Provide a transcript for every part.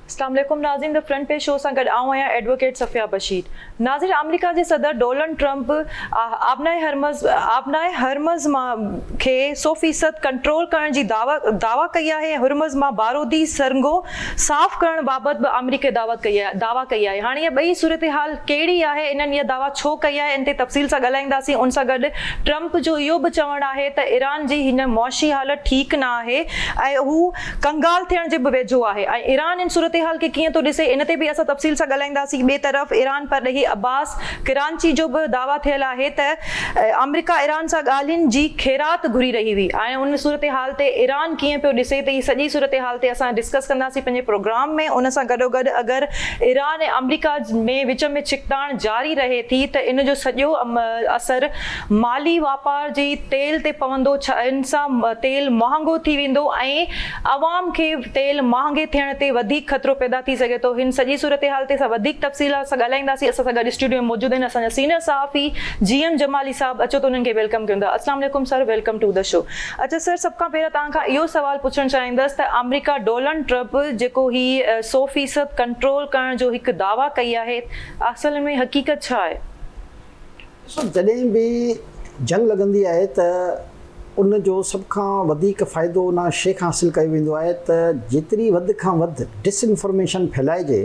अस्सलाम वालेकुम नाज़रीन, द फ्रंट पेज शो सां गॾु आऊं आहियां एडवोकेट सफ़िया बशीर। नाज़रीन, अमेरिका जे सदर डोनाल्ड ट्रंप आबनाए हरमज़ खे 100% कंट्रोल करण जी दावा कई आहे। हरमज़ मां बारूदी सरंगो साफ़ करण बाबति बि अमेरिका दावा कई आहे। हाणे इहा ॿई सूरत हाल कहिड़ी आहे, इन्हनि इहा दावा छो कई आहे, इन ते तफ़सील सां ॻाल्हाईंदासीं। उन सां गॾु ट्रंप जो इहो बि चवणु आहे त ईरान जी हिन मुआशी हालत ठीकु न आहे ऐं हू कंगाल थियण जे बि वेझो आहे ऐं ईरान इन सूरत हाल खे कीअं थो ॾिसे, इन ते बि असां तफ़सील सां ॻाल्हाईंदासीं। ॿिए तरफ़ ईरान परॾेही अब्बास कराची जो बि दावा थियल आहे त अमेरिका ईरान सां ॻाल्हियुनि जी ख़ैरात घुरी रही हुई ऐं उन सूरत हाल ते ईरान कीअं पियो ॾिसे, त हीअ सॼी सूरत हाल ते असां डिस्कस कंदासीं पंहिंजे प्रोग्राम में। उन सां गॾोगॾु अगरि ईरान ऐं अमेरिका में विच में छिकताण जारी रहे थी त इन जो सॼो असरु माली वापार जी तेल ते पवंदो, छा इन सां तेल महांगो थी वेंदो ऐं अवाम खे तेल महांगे थियण ते वधीक ख़तरो पैदा थी सघे थो। हिन सॼी सूरत हाल ते असां वधीक तफ़सील सां ॻाल्हाईंदासीं। असां सां गॾु स्टूडियो में मौजूदु आहिनि असांजा सीनियर सहाफ़ी GM जमाली साहब। अचो त उन्हनि खे वेलकम कयूं था। अस्सलाम वालेकुम sir, welcome to the show. अच्छा सर, सभ खां पहिरियों तव्हां खां इहो सवाल पुछणु चाहींदसि त अमेरिका डोनाल्ड ट्रंप जेको ही 100% कंट्रोल करण जो हिकु दावा कई आहे, असल में हक़ीक़त छा आहे? जॾहिं बि जंग लॻंदी आहे त उन जो सभ खां वधीक फ़ाइदो उन शइ खां हासिलु कयो वेंदो आहे त जेतिरी वधि खां वधि डिसइंफॉर्मेशन फैलाइजे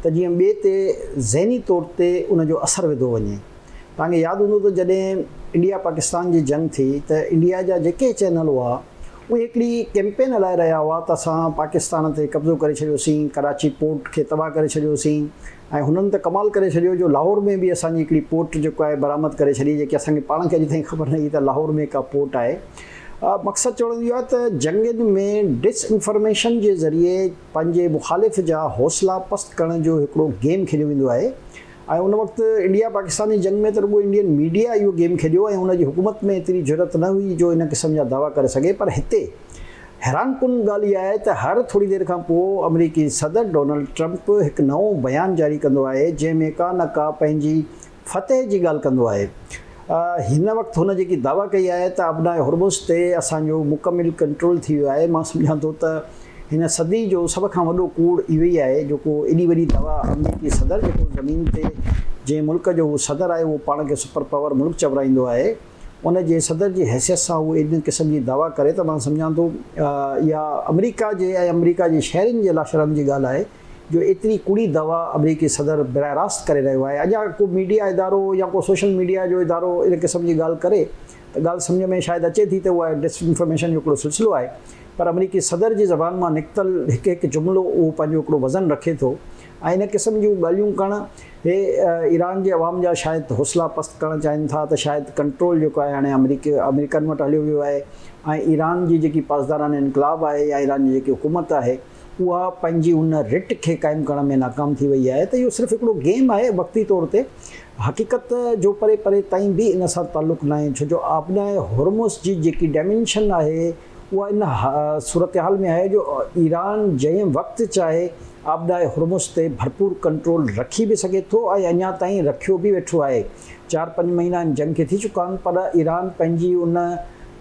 त जीअं ॿिए ते ज़हनी तौर ते उन जो असरु विधो वञे। तव्हांखे यादि हूंदो त जॾहिं इंडिया पाकिस्तान जी जंग थी त इंडिया जा जेके चैनल हुआ उहे हिकिड़ी कैंपेन हलाए रहिया हुआ त असां पाकिस्तान ते कब्ज़ो करे छॾियोसीं, कराची पोर्ट खे तबाह करे छॾियोसीं ऐं हुननि त कमाल करे छॾियो जो लाहौर में बि असांजी हिकिड़ी पोर्ट जेको आहे बरामद करे छॾी, जेकी असांखे पाण खे अॼु ताईं ख़बर न हुई त लाहौर में का पोर्ट आहे। मक़सदु चवण इहो आहे त जंगनि में डिसइंफॉर्मेशन जे ज़रिए पंहिंजे मुख़ालिफ़ जा हौसला पस्त करण जो हिकिड़ो गेम खेॾियो वेंदो आहे ऐं उन वक़्तु इंडिया पाकिस्तान जी जंग में त रुॻो इंडियन मीडिया इहो गेम खेॾियो ऐं हुनजी हुकूमत में एतिरी ज़रूरत न हुई जो इन क़िस्म जा दावा करे सघे। पर हिते हैरान कुन ॻाल्हि इहा आहे त हर थोरी देरि खां पोइ अमेरिकी सदर डोनाल्ड ट्रंप हिकु नओं बयानु जारी कंदो आहे जंहिंमें का न का पंहिंजी फतेह जी ॻाल्हि कंदो आहे। हिन वक़्तु हुन जेकी दावा कई आहे त अबनाए हुरमुज़ ते असांजो मुकमिल कंट्रोल थी वियो आहे। मां सम्झां थो त हिन सदी जो सभ खां वॾो कूड़ इहो ई आहे जेको एॾी वॾी दावा अमेरिकी सदर जेको ज़मीन ते जंहिं मुल्क जो उहो सदर आहे उहो पाण खे सुपर पावर मुल्क चवराईंदो आहे, उन जे सदर जी हैसियत सां उहो इन क़िस्म जी दावा करे त मां सम्झां थो इहा अमेरिका जे ऐं अमेरिका जे शहरनि जे लाशरनि जी ॻाल्हि आहे जो एतिरी कूड़ी दावा अमेरिकी सदर बराह रास्त करे रहियो आहे। अञा को मीडिया इदारो या को सोशल मीडिया जो इदारो इन क़िस्म जी ॻाल्हि करे त ॻाल्हि सम्झ में शायदि अचे थी त उहा डिसइंफॉर्मेशन जो हिकिड़ो सिलसिलो आहे, पर अमेरिकी सदर जी ज़बान मां निकितल हिकु हिकु जुमिलो उहो पंहिंजो हिकिड़ो वज़न रखे थो ऐं इन क़िस्म जूं ॻाल्हियूं करणु हे ईरान जे अवाम जा शायदि हौसला पस्त करणु चाहिनि था त शायदि कंट्रोल जेको आहे हाणे अमेरिकन वटि हलियो वियो आहे ऐं ईरान जी जेकी पासदाराना इनकलाब आहे या ईरान जी जेकी हुकूमत आहे उहा पंहिंजी उन रिट खे क़ाइमु करण में नाकाम थी वई आहे। त इहो सिर्फ़ु हिकिड़ो गेम आहे वक़्ती तौर ते, हक़ीक़त जो परे परे ताईं बि इन सां ताल्लुक़ु न आहे, छो जो आबनाए हुरमुज़ जी जेकी डायमेंशन आहे उहा इन सूरत हाल में आहे जो ईरान जंहिं वक़्तु चाहे आबनाए हुरमुज़ ते भरपूर कंट्रोल रखी बि सघे थो ऐं अञा ताईं रखियो बि वेठो आहे। 4-5 महीना जंग खे थी चुका आहिनि पर ईरान पंहिंजी उन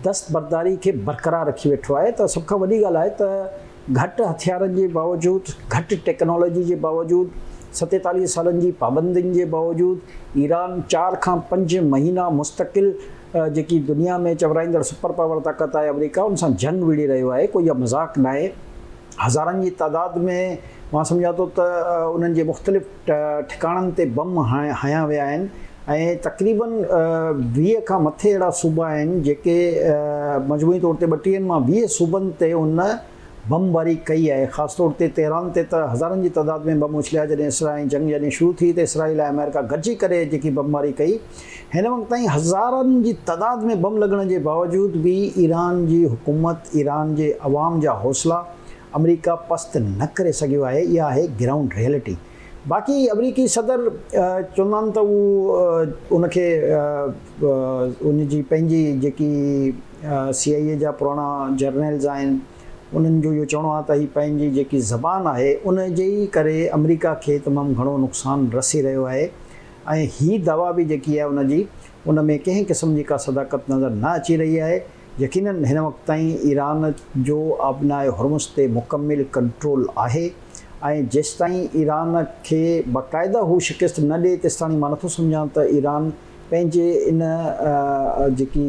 दस्तबरदारी खे बरक़रार रखी वेठो आहे। त सभ खां वॾी ॻाल्हि आहे त घटि हथियारनि जे बावजूदि, घटि टेक्नोलॉजी जे बावजूदि, 47 सालनि जी पाबंदियुनि जे बावजूदि ईरान 4 खां 5 महीना मुस्तक़िल जेकी दुनिया में चवराईंदड़ सुपर पावर ताक़त आहे अमेरिका, उन सां जंग विड़ी रहियो आहे। कोई इहा मज़ाक़ न आहे। हज़ारनि जी तादाद में मां सम्झां थो त उन्हनि जे मुख़्तलिफ़ ठिकाणनि ते बम हया विया आहिनि ऐं तक़रीबन 20 खां मथे अहिड़ा सूबा आहिनि जेके मजमूई तौर ते 32 मां 20 सूबनि ते उन बमबारी कई आहे। ख़ासि तौर ते तेहरान ते त हज़ारनि जी तादाद में बम उछलिया जॾहिं इसराइल जंग जॾहिं शुरू थी त इसराइल ऐं अमेरिका गॾिजी करे जेकी बमबारी कई, हिन वक़्त ताईं हज़ारनि जी तादाद में बम लॻण जे बावजूदि बि ईरान जी हुकूमत, ईरान जे अवाम जा हौसला अमेरिका पस्त न करे सघियो आहे। इहा आहे ग्राउंड रियलिटी। बाक़ी अमेरिकी सदर चवंदा आहिनि त उहो उनखे उनजी पंहिंजी जेकी CIA जा पुराणा जर्नल्स आहिनि उन्हनि जो इहो चवणो आहे त हीअ पंहिंजी जेकी ज़बान आहे उन जे ई करे अमेरिका खे तमामु घणो नुक़सानु रसी रहियो आहे ऐं हीअ दवा बि जेकी आहे उनजी उन में कंहिं क़िस्म जी का सदाकत नज़र न अची रही आहे। यकीनन हिन वक़्त ताईं ईरान जो आबनाए हुरमुज़ ते मुकमिल कंट्रोल आहे ऐं जेसि ताईं ईरान खे बाक़ाइदा हू शिकस्त न ॾिए तेसि ताईं मां नथो सम्झां त ईरान पंहिंजे इन जेकी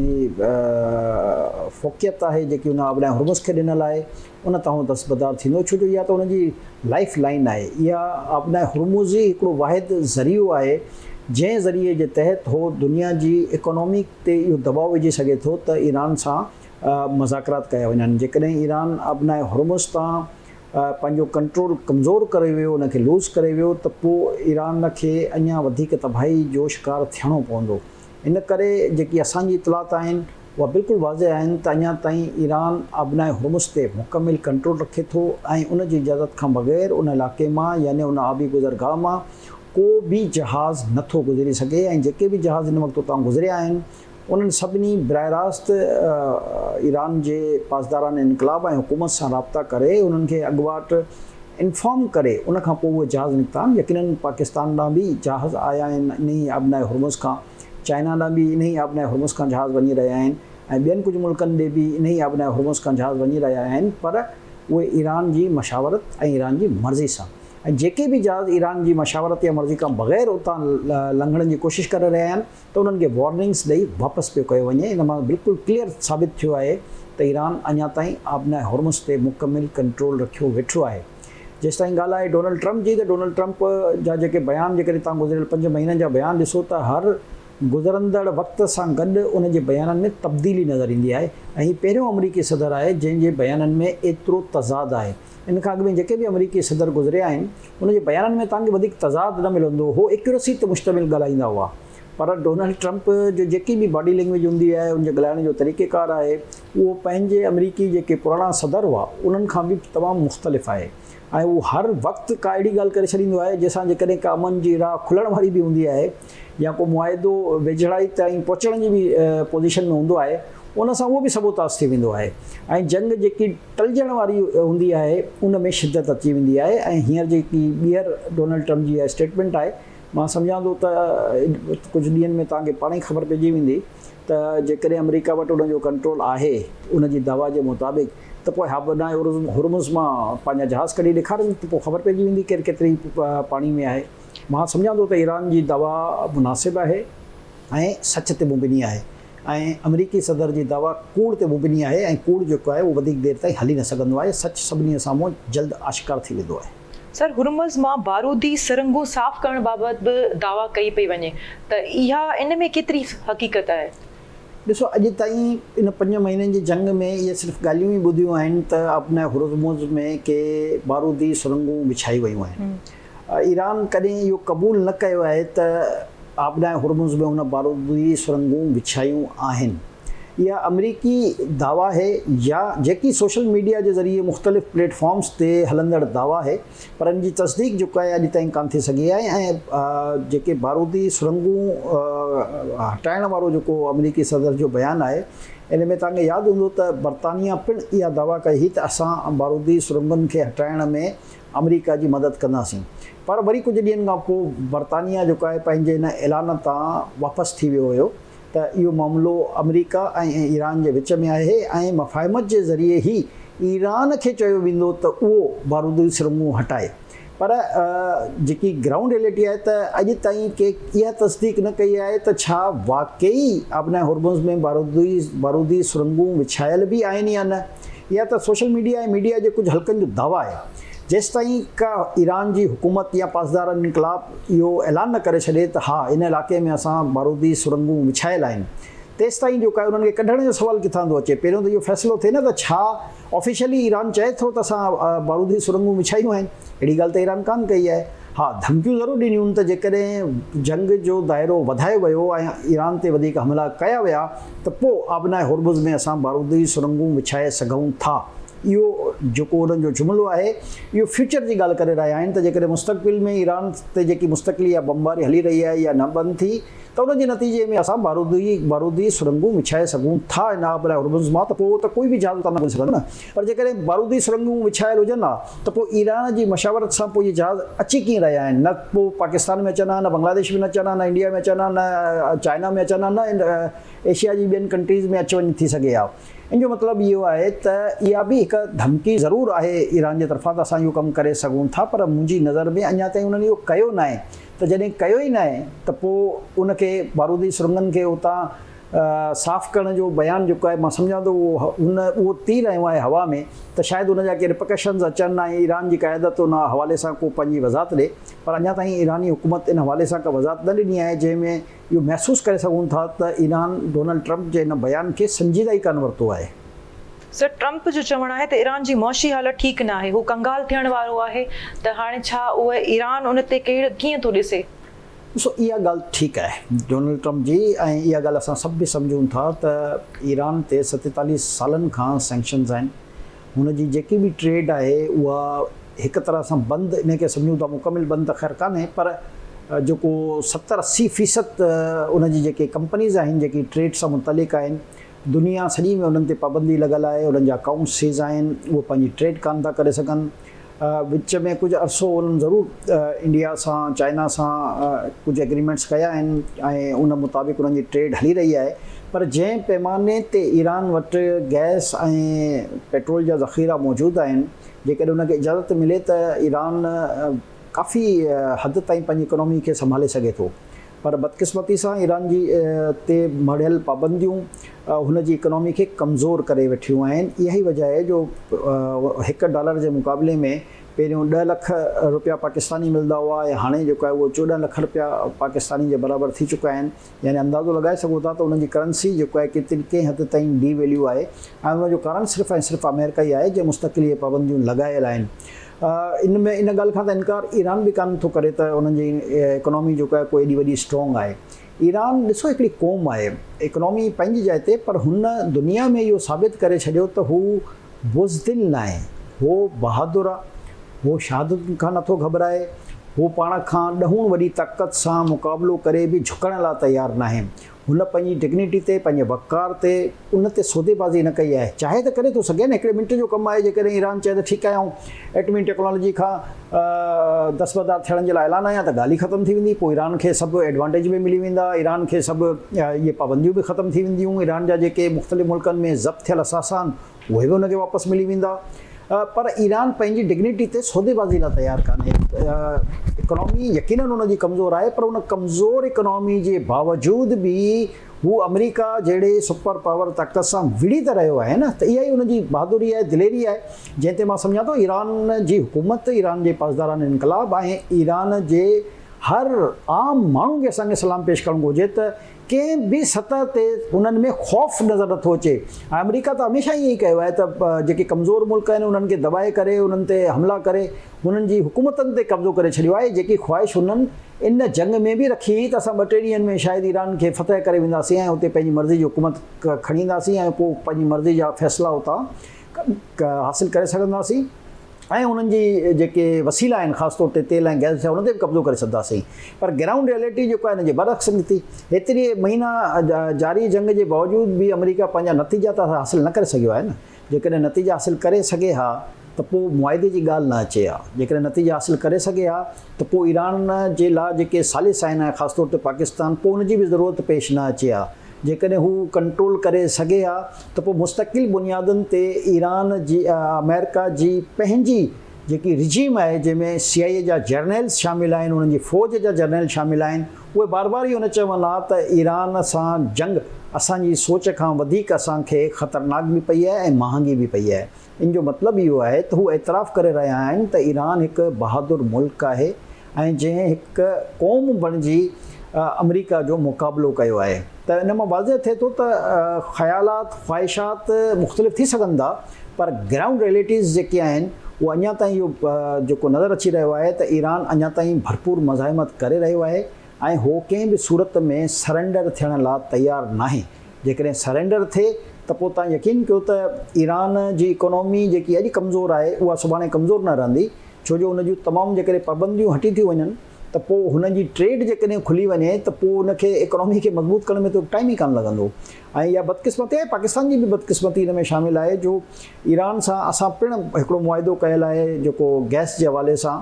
फ़ोक़ियत आहे जेकी उन आबनाए हुर्मुज़ खे ॾिनल आहे उन तां दस्तबरदार थींदो, छो जो इहा त उनजी लाइफ लाइन आहे। इहा आबनाए हुर्मुज़ ई हिकिड़ो वाहिद ज़रियो आहे जंहिं ज़रिए जे तहत हो दुनिया जी इकोनॉमी ते इहो दबाव विझी सघे थो त ईरान सां मुज़ाकरात कया वञनि। जेकॾहिं ईरान आबनाए हुर्मुज़ तां पंहिंजो कंट्रोल कमज़ोर करे वियो, उनखे लूज़ करे वियो, त पोइ ईरान खे अञा वधीक तबाही जो शिकार थियणो पवंदो। इन करे जेकी असांजी इतलात आहिनि उहा बिल्कुलु वाज़िह आहिनि त अञा ताईं ईरान आबनाए हुर्मुज़ ते मुकमिल कंट्रोल रखे थो ऐं उन जी इजाज़त खां बग़ैर उन इलाइक़े मां यानी उन आबी गुज़रगाह मां को बि जहाज़ नथो गुज़री सघे। ऐं जेके बि जहाज़ हिन वक़्तु उतां गुज़रिया आहिनि उन्हनि सभिनी बराह रास्त ईरान जे पासदारान इनक़लाब ऐं हुकूमत सां राब्ता करे उन्हनि खे अॻुवाट इंफॉर्म करे उनखां पोइ उहे जहाज़ निकिता आहिनि। यकीनन पाकिस्तान ॾांहुं बि जहाज़ आया आहिनि इन ई आबनाए हुर्मुज़ खां, चाइना ॾांहुं बि इन ई आबनाए हुर्मुज़ खां जहाज़ वञी रहिया आहिनि ऐं ॿियनि कुझु मुल्कनि ॾे बि इन ई आबनाए हुर्मुज़ खां जहाज़ वञी रहिया आहिनि, पर उहे ईरान जी मशावरत ऐं ईरान जी मर्ज़ी सां। ऐं जेके बि जहाज़ ईरान जी मशावरत या मर्ज़ी खां बग़ैर उतां लंघण जी कोशिशि करे रहिया आहिनि त उन्हनि खे वॉर्निंग्स ॾेई वापसि पियो कयो वञे। इन मां बिल्कुलु क्लियर साबित थियो आहे त ईरान अञा ताईं आबनाए हुर्मुज़ ते मुकमिल कंट्रोल रखियो वेठो आहे। जेसि ताईं ॻाल्हि आहे डोनाल्ड ट्रम्प जी, त डोनाल्ड ट्रम्प जा जेके बयान जेकॾहिं तव्हां गुज़िरियल 5 महीननि जा बयान ॾिसो त हर गुज़रंदड़ वक़्त सां गॾु उन जे बयाननि में तब्दीली नज़र ईंदी आहे। ऐं हीउ पहिरियों अमरीकी सदर आहे जंहिंजे बयाननि में एतिरो तज़ाद आहे। इन खां अॻु में जेके बि अमरीकी सदर गुज़रिया आहिनि उन जे बयाननि में तव्हांखे वधीक तज़ाद न मिलंदो हो, एक्यूरेसी ते मुश्तमिल ॻाल्हाईंदा हुआ। पर डोनाल्ड ट्रम्प जो जेकी बि बॉडी लैंग्वेज हूंदी आहे, उनजे ॻाल्हाइण जो तरीक़ेकार आहे, उहो पंहिंजे अमरीकी जेके पुराणा सदर हुआ उन्हनि खां बि तमामु मुख़्तलिफ़ आहे। ऐं उहो हर वक़्तु का अहिड़ी ॻाल्हि करे छॾींदो आहे जंहिंसां जेकॾहिं का अमन जी राह खुलण वारी बि हूंदी आहे या को मुआइदो वेझड़ाई ताईं पहुचण जी बि पोज़ीशन में हूंदो आहे, उन सां उहो बि सबोताज़ थी वेंदो आहे। ऐं जंग जेकी टलजण वारी हूंदी आहे उन में शिदत अची वेंदी आहे। ऐं हींअर जेकी ॿीहर डोनाल्ड ट्रम्प जी स्टेटमेंट आहे, मां सम्झां थो त कुझु ॾींहंनि में तव्हांखे पाण ई ख़बर पइजी वेंदी त जेकॾहिं अमरीका वटि उनजो कंट्रोल आहे उन जी दवा जे मुताबिक़, त पोइ आबनाए हुर्मुज़ मां पंहिंजा जहाज़ कढी ॾेखारनि त पोइ ख़बर पइजी वेंदी केरु केतिरी पाणी में आहे। मां सम्झां थो त ईरान जी दवा मुनासिबु आहे ऐं सच ते मुबनी आहे ऐं अमरीकी सदर जी दवा कूड़ ते मुबनी आहे ऐं कूड़ जेको आहे उहो वधीक देरि ताईं हली न सघंदो आहे। सच सभिनी साम्हूं जल्द आश्कार थी वेंदो आहे। सर, हुर्मुज़ मां बारूदी सुरंगूं साफ़ करण बाबति बि दावा कई पई वञे, त इहा इन में केतिरी हक़ीक़त आहे? ॾिसो, अॼु ताईं इन 5 महीननि जी जंग में इहे सिर्फ़ु ॻाल्हियूं ई ॿुधियूं आहिनि त आबनाए हुर्मुज़ में के बारूदी सुरंगूं विछाई वियूं आहिनि। ईरान कॾहिं इहो क़बूल न कयो आहे त आबनाए हुर्मुज़ में उन बारूदी सुरंगूं विछायूं आहिनि। इहा अमरीकी दावा है या जेकी सोशल मीडिया जे ज़रिए मुख़्तलिफ़ प्लेटफॉर्म्स ते हलंदड़ दावा है, पर इन जी तस्दीक जेको आहे अॼु ताईं कान थी सघी आहे। ऐं जेके बारूदी सुरंगूं हटाइण वारो जेको अमरीकी सदर जो बयानु आहे, इन में तव्हांखे यादि हूंदो त बरतानिया पिणु इहा दावा कई हुई त असां बारूदी सुरंगुनि खे हटाइण में अमरीका जी मदद कंदासीं। पर वरी कुझु ॾींहंनि खां पोइ बरतानिया जेको आहे पंहिंजे इन ऐलान तां वापसि थी वियो हुयो त इहो मामिलो अमरीका ऐं ईरान जे विच में आहे ऐं मफ़ाहिमत जे ज़रिए ई ईरान खे चयो वेंदो त उहो बारूदी सुरंगूं हटाए। पर जेकी ग्राउंड रियलिटी आहे त अॼु ताईं के इहा तस्दीक न कई आहे त छा वाक़ई आबनाए हुर्मुज़ में बारूदी सुरंगूं विछायल बि आहिनि या न। इहा त सोशल मीडिया ऐं मीडिया जे कुझु हल्कनि जो दावा आहे। जेसि ताईं का ईरान जी हुकूमत या पासदार इनक़लाब इहो ऐलान न करे छॾे त हा इन इलाइक़े में असां बारूदी सुरंगूं विछायल आहिनि, तेसि ताईं जेको आहे उन्हनि खे कढण जो सुवालु किथां थो अचे। पहिरियों त इहो फ़ैसिलो थिए न त छा ऑफिशियली ईरान चए थो त असां बारूदी सुरंगूं विछायूं आहिनि। अहिड़ी ॻाल्हि त ईरान कान कई आहे। हा, धमकियूं ज़रूरु ॾिनियूं त जेकॾहिं जंग जो दाइरो वधायो वियो ऐं ईरान ते वधीक हमला कया विया त पोइ आबनाए हुर्मुज़ में असां बारूदी सुरंगूं विछाए सघूं था। इहो जेको उन्हनि जो जुमिलो आहे इहो फ्यूचर जी ॻाल्हि करे रहिया आहिनि त जेकॾहिं मुस्तक़बिल में ईरान ते जेकी मुस्तक़िली या बमबारी हली रही आहे या न बंदि थी त उनजे नतीजे में असां बारूदी सुरंगूं विछाए सघूं था इन आबनाए हुर्मुज़ मां, त पोइ त कोई बि जहाज़ उतां न वञी सघंदो न। पर जेकॾहिं बारूदी सुरंगूं विछायल हुजनि हा त पोइ ईरान जी मशावरत सां पोइ इहे जहाज़ अची कीअं रहिया आहिनि। न पोइ पाकिस्तान में अचनि हा, न बांग्लादेश में न अचनि हा, न इंडिया में अचनि हा, न चाइना में अचनि हा, न एशिया जी ॿियनि कंट्रीज़ में अच वञु थी सघे हा। इन जो मतिलबु इहो आहे त इहा बि हिकु धमकी ज़रूरु आहे ईरान जे तरफ़ां त असां इहो कमु करे सघूं था, पर मुंहिंजी नज़र में अञा ताईं उन्हनि इहो कयो न आहे। त जॾहिं कयो ई न आहे त पोइ उनखे बारूदी सुरंगनि खे उतां साफ़ करण जो बयानु जेको आहे मां सम्झां थो उहो थी रहियो आहे हवा में, त शायदि उन जा के रिपकशन्स अचनि ऐं ईरान जी क़यादत उन हवाले सां को पंहिंजी वज़ाहत ॾिए, पर अञा ताईं ईरानी हुकूमत इन हवाले सां का वज़ाहत न ॾिनी आहे जंहिंमें इहो महसूसु करे सघूं था त ईरान डोनाल्ड ट्रम्प जे इन बयान खे संजीदा ई कान वरितो आहे। सर, ट्रम्प जो चवणु आहे त ईरान जी मुआशी हालत ठीकु न आहे, हू कंगाल थियण वारो आहे, त हाणे छा उहे ईरान उन ते कीअं थो ॾिसे? ॾिसो, इहा ॻाल्हि ठीकु आहे डोनाल्ड ट्रम्प जी, ऐं इहा ॻाल्हि असां सभु बि सम्झूं था त ईरान ते 47 सालनि खां सैंक्शन्स आहिनि। हुनजी जेकी बि ट्रेड आहे उहा हिकु तरह सां बंदि, इनखे सम्झूं था मुकमिल बंदि त ख़ैर कान्हे, पर जेको 70-80% उनजी जेके कंपनीज़ आहिनि जेकी ट्रेड सां मुतलिक़ आहिनि, दुनिया सॼी में उन्हनि ते पाबंदी लॻल आहे, उन्हनि जा अकाउंट्स सीज़ आहिनि, उहे पंहिंजी ट्रेड कान था करे सघनि। विच में कुझु अरसो उन्हनि ज़रूरु इंडिया सां चाइना सां कुझु एग्रीमेंट्स कया आहिनि ऐं उन मुताबिक़ उन्हनि जी ट्रेड हली रही आहे, पर जंहिं पैमाने ते ईरान वटि गैस ऐं पेट्रोल जा ज़ख़ीरा मौजूदु आहिनि, जेकॾहिं उनखे इजाज़त मिले त ईरान काफ़ी हद ताईं पंहिंजी इकोनॉमी खे संभाले सघे थो, पर बदकिस्मती सां ईरान जी ते मढ़ियल पाबंदियूं हुन जी इकोनॉमी खे कमज़ोर करे वेठियूं आहिनि। इहा ई वजह आहे जो $1 जे मुक़ाबले में पहिरियों 10 लख रुपया पाकिस्तानी मिलंदा हुआ ऐं हाणे जेको आहे उहो 14 लख रुपया पाकिस्तानी जे बराबरि थी चुका आहिनि। यानी अंदाज़ो लॻाए सघो था त उन्हनि जी करंसी जेको आहे कंहिं हद ताईं डी वैल्यू आहे, ऐं उनजो कारण सिर्फ़ु ऐं सिर्फ़ु अमेरिका ई आहे जे मुस्तक़िल इहे पाबंदियूं लॻायल आहिनि। इन ॻाल्हि खां त इनकार ईरान बि कान थो करे त उन्हनि जी इकोनॉमी जेको आहे कोई एॾी वॾी स्ट्रॉन्ग आहे। ईरान ॾिसो हिकिड़ी क़ौम आहे, इकोनॉमी पंहिंजी जाइ ते, पर हुन दुनिया में इहो साबित करे छॾियो त हू बुज़दिल न आहे, हू बहादुर आहे, हू शहादत खां नथो घबराए, हू पाण खां ॾहूं वॾी ताक़त सां मुक़ाबिलो करे बि झुकण लाइ तयारु न आहे। हुन पंहिंजी डिग्निटी ते, पंहिंजे वक़ार ते, उन ते सौदेबाज़ी न कई आहे। चाहे त करे थो सघे न, हिकिड़े मिंट जो कमु आहे, जेकॾहिं ईरान चए त ठीकु आहे ऐं एटमी टेक्नोलॉजी खां दस्तबरदार थियण जे लाइ ऐलान आहियां, त ॻाल्हि ई ख़तमु थी वेंदी, पोइ ईरान खे सभु एडवांटेज बि मिली वेंदा, ईरान खे सभु इहे पाबंदियूं बि ख़तमु थी वेंदियूं, ईरान जा जेके मुख़्तलिफ़ मुल्कनि में ज़ब्त थियल असासा आहिनि उहे बि उनखे वापसि मिली वेंदा। पर ईरान पंहिंजी डिग्निटी ते सौदेबाज़ी लाइ तयारु कान्हे। इकोनॉमी यकीनन उनजी कमज़ोर आहे, पर उन कमज़ोर इकोनॉमी जे बावजूदि बि हू अमेरिका जहिड़े सुपर पावर ताक़त सां विड़ी त रहियो आहे न, त इहा ई उनजी बहादुरी आहे, दिलेरी आहे, जंहिं ते मां सम्झां थो ईरान जी हुकूमत, ईरान जे पासदारान इनकलाब ऐं ईरान जे हर आम माण्हू खे असांखे सलाम पेश करणु घुरिजे त कंहिं बि सतह ते उन्हनि में ख़ौफ़ नज़र नथो अचे। ऐं अमेरिका त हमेशह ईअं ई कयो आहे त जेके कमज़ोर मुल्क आहिनि उन्हनि खे दबाए करे, उन्हनि ते हमला करे, हुननि जी हुकूमतनि ते कब्ज़ो करे छॾियो आहे। जेकी ख़्वाहिश हुननि इन जंग में बि रखी त असां 2-3 ॾींहंनि में शायदि ईरान खे फतह करे वेंदासीं ऐं हुते पंहिंजी मर्ज़ी जी हुकूमत खणी ईंदासीं ऐं पोइ पंहिंजी मर्ज़ी जा फ़ैसिला हुतां हासिलु करे सघंदासीं, ऐं उन्हनि जी जेके वसीला आहिनि ख़ासि तौर ते तेल ऐं गैस जा, उन ते बि कब्ज़ो करे सघंदासीं। पर ग्राउंड रियलिटी जेको आहे हिन जे बरअक्स निकिती। हेतिरी महीना जारी जंग जे बावजूदि बि अमेरिका पंहिंजा नतीजा त हासिलु न करे सघियो आहे न। जेकॾहिं नतीजा हासिलु करे सघे हा त पोइ मुआदे जी ॻाल्हि न अचे हा। जेकॾहिं नतीजा हासिलु करे सघे हा त पोइ ईरान जे लाइ जेके सालिस आहिनि ख़ासि तौर ते पाकिस्तान, पोइ उनजी बि ज़रूरत पेश न अचे हा। जेकॾहिं हू कंट्रोल करे सघे हा त पोइ मुस्तक़िल बुनियादुनि ते ईरान जी अमेरिका जी पंहिंजी जेकी रिजीम आहे, जंहिंमें CIA जा जर्नल्स शामिल आहिनि, उन्हनि जी फ़ौज जा जर्नल शामिल आहिनि, उहे बार बार इहो न चवनि हा त ईरान सां जंग असांजी सोच खां वधीक असांखे ख़तरनाक बि पई आहे ऐं महांगी बि पई आहे। इन जो मतिलबु इहो आहे त हू एतिराफ़ु करे रहिया आहिनि त ईरान हिकु बहादुर मुल्क आहे ऐं जंहिं हिकु क़ौम बणिजी अमेरिका जो मुक़ाबिलो कयो आहे। त इन मां वाज़िह थिए थो त ख़यालात, ख़्वाहिशात मुख़्तलिफ़ थी सघनि था, पर ग्राउंड रियलिटीज़ जेके आहिनि उहो अञा ताईं इहो जेको नज़र अची रहियो आहे त ईरान अञा ताईं भरपूर मज़ाहिमत करे रहियो आहे ऐं हो कंहिं बि सूरत में सरेंडर थियण लाइ तयारु नाहे। जेकॾहिं सरेंडर थिए त पोइ तव्हां यकीन कयो त ईरान जी इकोनॉमी जेकी अॼु कमज़ोर आहे उहा सुभाणे कमज़ोर न रहंदी, छो जो उन जूं तमामु जेकॾहिं पाबंदियूं हटी थियूं वञनि त पोइ हुन जी ट्रेड जेकॾहिं खुली वञे त पोइ उनखे इकोनॉमी खे मज़बूत करण में त टाइम ई कान लॻंदो। ऐं इहा बदकिस्मती आहे, पाकिस्तान जी बि बदकिस्मती हिन में शामिल आहे जो ईरान सां असां पिणु हिकिड़ो मुआदो कयल आहे जेको गैस जे हवाले सां,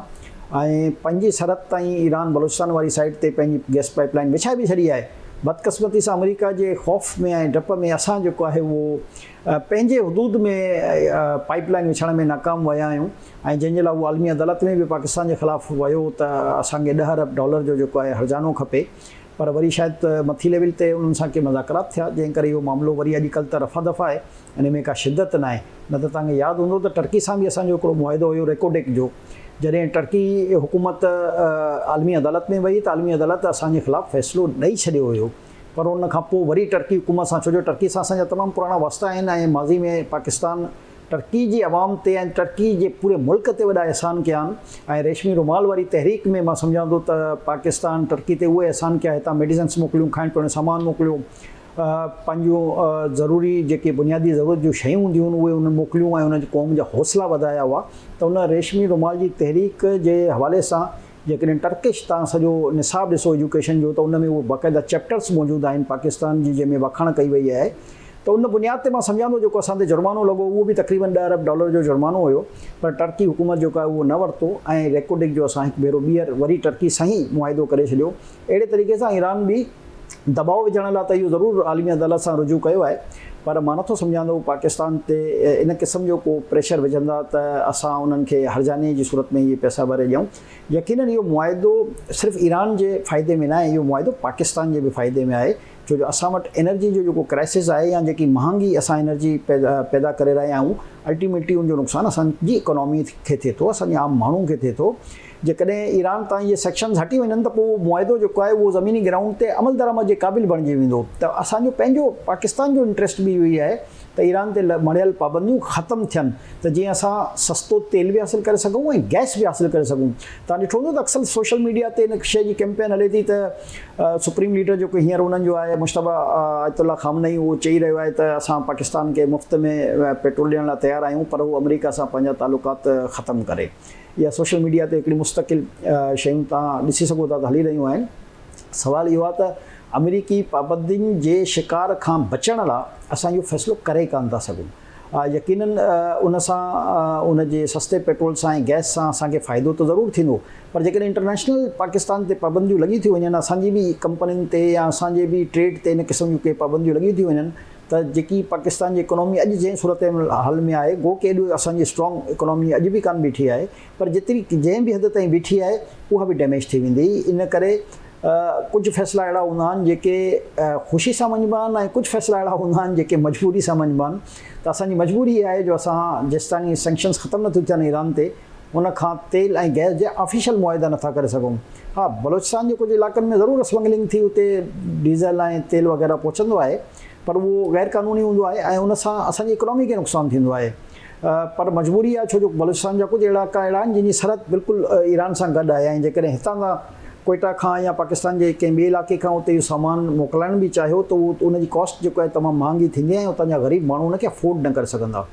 ऐं पंहिंजी सरहद ताईं ईरान बलूचिस्तान वारी साइड ते पंहिंजी गैस पाइपलाइन विछाए बि छॾी आहे, बदकिस्मती सां अमेरिका जे ख़ौफ़ में ऐं डप में असां जेको आहे उहो पंहिंजे हदूद में पाइपलाइन विछण में नाकाम विया आहियूं ऐं जंहिंजे लाइ उहो आलमी अदालत में बि पाकिस्तान जे ख़िलाफ़ु वियो त असांखे $10 अरब जो जेको आहे हर्जानो खपे, पर वरी शायदि मथी लेवल ते उन्हनि सां के मुज़ाकरात थिया, जंहिं करे इहो मामिलो वरी अॼुकल्ह त रफ़ा दफ़ा आहे, इन में का शिदत न आहे। न त तव्हांखे यादि हूंदो त टर्की सां बि असांजो हिकिड़ो मुआदो हुयो रेकोडेक जो, जॾहिं टर्की हुकूमत आलमी अदालत में वई त आलमी अदालत असांजे ख़िलाफ़ु फ़ैसिलो ॾेई छॾियो हुयो, पर उन खां पोइ वरी टर्की हुकूमत सां, छो जो टर्की सां असांजा तमामु पुराणा वास्ता आहिनि ऐं माज़ी में पाकिस्तान टर्की जी आवाम ते ऐं टर्की जे पूरे मुल्क ते वॾा अहसान कया आहिनि। ऐं रेशमी रुमाल वारी तहरीक में मां सम्झां थो त पाकिस्तान टर्की ते उहे अहसान कया, हितां मेडिसिन्स मोकिलियूं, खाइण पीअण जो सामान मोकिलियो, पंहिंजूं ज़रूरी जेके बुनियादी ज़रूरत जूं शयूं हूंदियूं आहिनि उहे उन मोकिलियूं ऐं उनजी क़ौम जा हौसला वधाया हुआ। त उन रेशमी रुमाल जी तहरीक जे हवाले सां जेकॾहिं टर्किश तव्हां सॼो निसाब ॾिसो एजुकेशन जो, त उन में उहे बाक़ाइदा चैप्टर्स मौजूदु आहिनि पाकिस्तान जी, जंहिंमें वखाण कई वई आहे। त उन बुनियाद ते मां सम्झां थो जेको असां ते जुर्मानो लॻो उहो बि तक़रीबन $10 अरब जो जुर्मानो हुयो, पर टर्की हुकूमत जेको आहे उहो न वरितो ऐं रेकोडेक जो असां हिकु भेरो ॿीहर वरी टर्की सां ई मुआदो करे छॾियो। अहिड़े तरीक़े सां ईरान बि दबाउ विझण लाइ त इहो ज़रूरु आलमी अदालत सां रुजू कयो आहे, पर मां नथो सम्झां थो पाकिस्तान ते इन क़िस्म जो को प्रेशर विझंदा त असां उन्हनि खे हर्जाने जी सूरत में इहे पैसा भरे ॾियूं। यकीनन इहो मुआदो सिर्फ़ु ईरान जे फ़ाइदे में न आहे, इहो मुआदो पाकिस्तान जे बि फ़ाइदे में आहे, छो जो असां वटि एनर्जी जो जेको क्राइसिस आहे या जेकी महांगी असां एनर्जी पैदा करे रहिया आहियूं, अल्टीमेटली उनजो नुक़सानु असांजी इकोनॉमी खे थिए थो, असांजे आम माण्हुनि खे थिए थो। जेकॾहिं ईरान तां इहे सेक्शन्स हटी वञनि त पोइ मुआदो जेको आहे उहो ज़मीनी ग्राउंड ते अमल दरामद जे क़ाबिल बणिजी वेंदो। त असांजो पंहिंजो पाकिस्तान जो इंट्रस्ट बि इहो ई आहे त ईरान ते मड़ियल पाबंदियूं ख़तमु थियनि, त जीअं असां सस्तो तेल बि हासिलु करे सघूं ऐं गैस बि हासिलु करे सघूं। तव्हां ॾिठो हूंदो त अक्सर सोशल मीडिया ते इन शइ जी कैंपेन हले थी त सुप्रीम लीडर जेको हींअर उन्हनि जो आहे मुश्तबा आयतुल्ला ख़ामनई, उहो चई रहियो आहे त असां पाकिस्तान खे मुफ़्त में पेट्रोल ॾियण लाइ तयारु आहियूं, पर उहो अमेरिका सां पंहिंजा तालुकात ख़तमु करे। या सोशल मीडिया ते हिकिड़ी मुस्तक़िल शयूं तव्हां ॾिसी सघो था त हली रहियूं आहिनि। सुवालु इहो आहे त अमेरिकी पाबंदियुनि जे शिकार खां बचण लाइ असां इहो फ़ैसिलो करे कान था सघूं। यकीनन उन सां उन जे सस्ते पेट्रोल सां ऐं गैस सां असांखे फ़ाइदो त ज़रूरु थींदो, पर जेकॾहिं इंटरनेशनल पाकिस्तान ते पाबंदियूं लॻी थियूं वञनि, असांजी बि कंपनियुनि ते या असांजे बि ट्रेड ते इन क़िस्म जूं के पाबंदियूं लॻी थियूं वञनि, त जेकी पाकिस्तान जी इकोनॉमी अॼु जंहिं सूरत हाल में आहे, गो के एॾो असांजी स्ट्रॉन्ग इकोनॉमी अॼु बि कान बीठी आहे, पर जेतिरी जंहिं बि हद ताईं बीठी आहे उहा बि डैमेज थी वेंदी। इन करे कुझु फ़ैसिला अहिड़ा हूंदा आहिनि जेके ख़ुशी सां मञिबा आहिनि ऐं कुझु फ़ैसिला अहिड़ा हूंदा आहिनि जेके मजबूरी सां मञिबा आहिनि। त असांजी मजबूरी इहा आहे जो असां जेसिताईं सैंक्शन्स ख़तमु नथियूं थियनि ईरान ते, उन खां तेल ऐं गैस जा ऑफिशियल मुआदा नथा करे सघूं। हा, बलोचिस्तान जे कुझु इलाइक़नि में ज़रूरु स्मगलिंग थी, उते डीज़ल ऐं तेल वग़ैरह पहुचंदो आहे, पर उहो गैर क़ानूनी हूंदो आहे ऐं उन सां असांजी इकोनॉमी खे नुक़सानु थींदो आहे। पर मजबूरी आहे, छो जो बलोचिस्तान जा कुझु इलाइक़ा अहिड़ा आहिनि जंहिंजी सरहद बिल्कुलु ईरान सां गॾु आहे, ऐं जेकॾहिं हितां खां कोयटा खां या पाकिस्तान जे कंहिं ॿिए इलाइक़े खां उते इहो सामान मोकिलाइण बि चाहियो त उनजी कॉस्ट जेको आहे तमामु महांगी थींदी आहे ऐं उतां जा ग़रीब माण्हू उनखे अफोर्ड न करे सघंदा।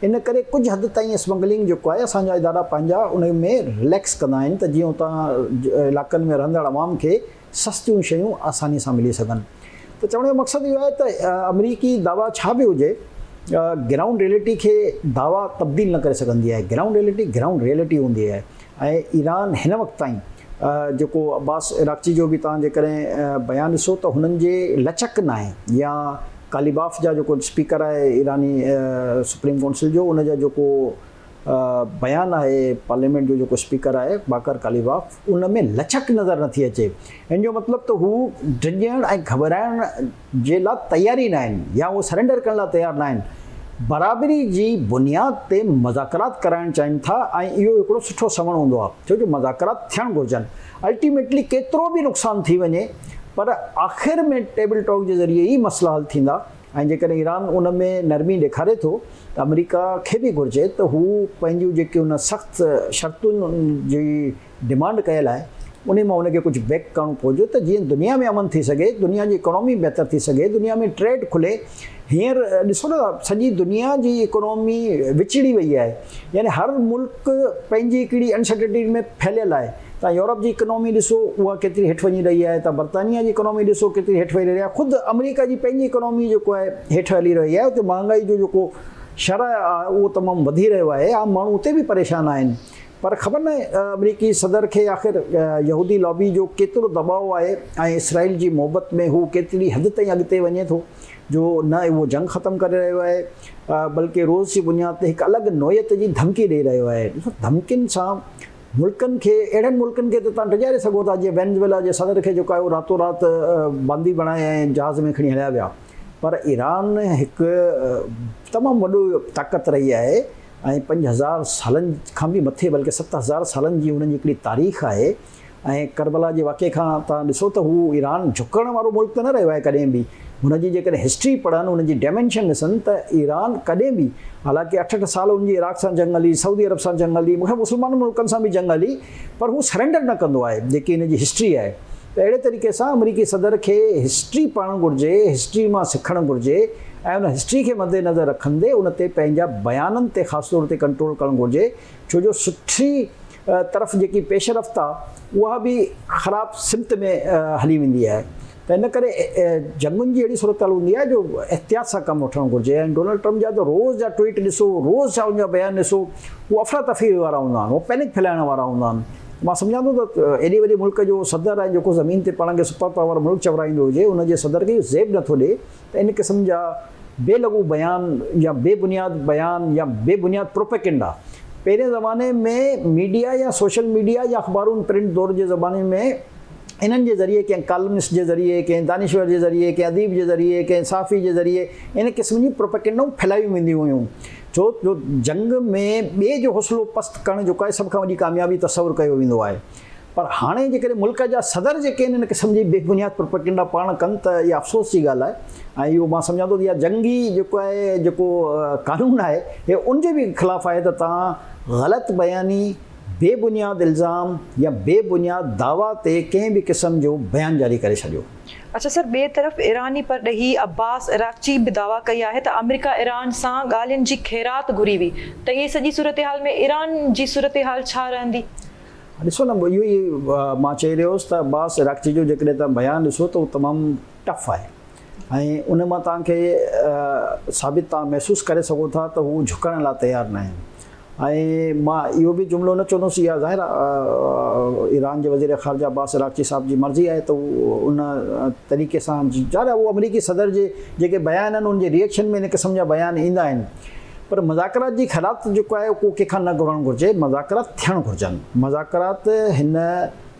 इन करे कुझु हद ताईं स्मगलिंग जेको आहे असांजा इदारा पंहिंजा उन में रिलैक्स कंदा आहिनि, त जीअं उतां इलाइक़नि में रहंदड़ आवाम खे सस्तियूं शयूं आसानी सां मिली सघनि। त चवण जो मक़सदु इहो आहे त अमरीकी दावा छा बि हुजे, ग्राउंड रियलिटी खे दावा तब्दील न करे सघंदी आहे। ग्राउंड रियलिटी हूंदी आहे। ऐं ईरान हिन वक़्त ताईं जेको अब्बास इराक़ची जो बि तव्हां जेकॾहिं बयानु ॾिसो त हुननि जे लचक न आहे, या कालीबाफ जा जेको स्पीकर आहे ईरानी सुप्रीम काउंसिल जो, उन जा जेको बयानु आहे पार्लियामेंट जो जेको स्पीकर आहे बाकर कालीबाफ, उन में लचक नज़र नथी अचे। हिन जो मतिलबु त हू डिॼण ऐं घबराइण जे लाइ तयारी न आहिनि, या उहो सरेंडर करण लाइ तयारु न आहिनि। बराबरी जी बुनियाद ते मज़ाकरात कराइणु चाहिनि था, ऐं इहो हिकिड़ो सुठो सवण हूंदो आहे, छो जो मज़ाकरात थियणु घुरिजनि। अल्टीमेटली केतिरो बि नुक़सानु थी वञे, पर आख़िर में टेबल टॉक जे ज़रिए ई मसइला हल थींदा। ऐं जेकॾहिं ईरान उन में नरमी ॾेखारे थो त अमेरिका खे बि घुरिजे त हू पंहिंजूं जेके उन सख़्तु शर्तुनि जी डिमांड कयल आहे उन मां उनखे कुझु बैक करणो पहुचे, त जीअं दुनिया में अमन थी सघे, दुनिया जी इकोनॉमी बहितर थी सघे, दुनिया में ट्रेड खुले। हींअर ॾिसो न, सॼी दुनिया जी इकोनॉमी विछड़ी वई आहे, यानी हर मुल्क पंहिंजी हिकिड़ी अनसर्टेनिटी में फैलियल आहे। तव्हां यूरोप जी इकोनॉमी ॾिसो, उहा केतिरी हेठि वञी रही आहे। तव्हां बर्तानिया जी इकोनॉमी ॾिसो, केतिरी हेठि वही रही आहे। ख़ुदि अमेरिका जी पंहिंजी इकोनॉमी जेको आहे हेठि हली रही आहे। उते महांगाई जो जेको शरह आहे उहो तमामु वधी रहियो आहे, आम माण्हू उते बि परेशान आहिनि। पर ख़बर न अमरीकी सदर खे आख़िर यहूदी लॉबी जो केतिरो दबाव आहे ऐं इसराइल जी मोहबत में हू केतिरी हद ताईं अॻिते वञे थो, जो न उहो जंग ख़तमु करे रहियो आहे बल्कि रोज़ जी बुनियाद ते हिकु अलॻि नोयत जी धमकी ॾेई रहियो आहे। ॾिसो धमकियुनि सां मुल्कनि खे, अहिड़नि मुल्कनि खे त तव्हां डिॼारे सघो था, जीअं वेनेज़ुएला जे सदर खे जेको आहे उहो रातो राति बंदी बणाए ऐं जहाज़ में खणी हलिया विया। पर ईरान हिकु तमामु वॾो ताक़त रही आहे ऐं 5000 सालनि खां बि मथे, बल्कि 7000 सालनि जी हुननि जी हिकिड़ी तारीख़ आहे। ऐं करबला जे वाक़े खां तव्हां ॾिसो त हू ईरान झुकण वारो मुल्क त न रहियो आहे कॾहिं बि। हुनजी जेकॾहिं हिस्ट्री पढ़नि, हुनजी डायमेंशन ॾिसनि त ईरान कॾहिं बि, हालांकि 8-8 साल हुनजी इराक़ सां जंग हली, सऊदी अरब सां जंग हली, मूंखे मुस्लमान मुल्कनि सां बि जंग हली, पर हू सरेंडर न कंदो आहे, जेकी हिन जी हिस्ट्री आहे। त अहिड़े तरीक़े सां अमरीकी सदर खे हिस्ट्री पढ़णु घुरिजे, हिस्ट्री मां सिखणु घुरिजे ऐं उन हिस्ट्री खे मद्देनज़र रखंदे उन ते पंहिंजा बयाननि ते ख़ासि तौर ते कंट्रोल करणु घुरिजे, छो जो सुठी तरफ़ जेकी पेशरफ़्त आहे उहा बि ख़राबु सिमत में हली वेंदी आहे। त इन करे जंगुनि जी अहिड़ी सूरत हाल हूंदी आहे जो एहतियात सां कमु वठणु घुरिजे। ऐं डोनाल्ड ट्रम्प जा त रोज़ जा ट्वीट ॾिसो, रोज़ जा उनजा बयान ॾिसो, उहे अफ़रा तफ़री वारा हूंदा आहिनि, उहे पैनिक फैलाइण वारा हूंदा आहिनि। मां सम्झां थो त एॾे वॾे मुल्क जो सदर आहे जेको ज़मीन ते पाण खे सुपर पावर मुल्क चवराईंदो हुजे, उनजे सदर खे ज़ेब नथो ॾिए त इन क़िस्म जा बेलॻू बयान या बेबुनियाद बयान या बेबुनियाद प्रोपेगेंडा पहिरें ज़माने में मीडिया या सोशल मीडिया या अख़बारुनि प्रिंट दौर जे ज़माने में इन्हनि जे ज़रिए, कंहिं कॉलमिस्ट जे ज़रिए, कंहिं दानिश्वर जे ज़रिए, कंहिं अदीब जे ज़रिए, कंहिं साफ़ी जे ज़रिए इन क़िस्म जी प्रोपेगेंडाऊं फैलायूं वेंदियूं हुयूं, छो जो जंग में ॿिए जो हौसलो पस्त करणु जेको आहे सभ खां वॾी कामयाबी तसवुरु कयो वेंदो आहे। पर हाणे जेकॾहिं मुल्क जा सदर जेके आहिनि इन क़िस्म जी बेबुनियाद प्रोपेगेंडा पाण कनि त इहा अफ़सोस जी ॻाल्हि आहे। ऐं इहो मां सम्झां थो त इहा जंगी जेको आहे, जेको कानून आहे, हे उनजे बि ख़िलाफ़ु आहे त तव्हां ग़लति बयानी, बेबुनियाद इल्ज़ाम या बेबुनियाद दावा ते कंहिं बि क़िस्म जो बयान जारी करे छॾियो। अच्छा सर, ॿिए तरफ़ ईरानी परॾेही अब्बास अराक़ची बि दावा कई आहे त अमेरिका ईरान सां ॻाल्हियुनि जी ख़ैरात घुरी हुई, त इहे सॼी सूरत हाल में ईरान जी सूरत हाल छा रहंदी? ॾिसो न, इहो ई मां चई रहियो हुउसि त अब्बास अराक़ची जो जेकॾहिं तव्हां बयानु ॾिसो त उहो तमामु टफ आहे ऐं उन मां तव्हांखे साबित तव्हां महसूसु करे सघो था त हू झुकण लाइ तयारु न आहिनि। ऐं मां इहो बि जुमिलो न चवंदुसि, इहा ज़ाहिर आहे ईरान जे वज़ीर ख़ारजा अब्बास अराक़ची साहिब जी मर्ज़ी आहे त उन तरीक़े सां ज़ाहिर आहे उहो अमरीकी सदर जे जेके बयान आहिनि उनजे रिएक्शन में इन क़िस्म जा बयान ईंदा आहिनि। पर मुज़ाकरात जी ख़ैरात जेको आहे उहो कंहिंखां न घुरणु घुरिजे, मुज़ाकरात थियणु घुरिजनि। मुज़ाकरात हिन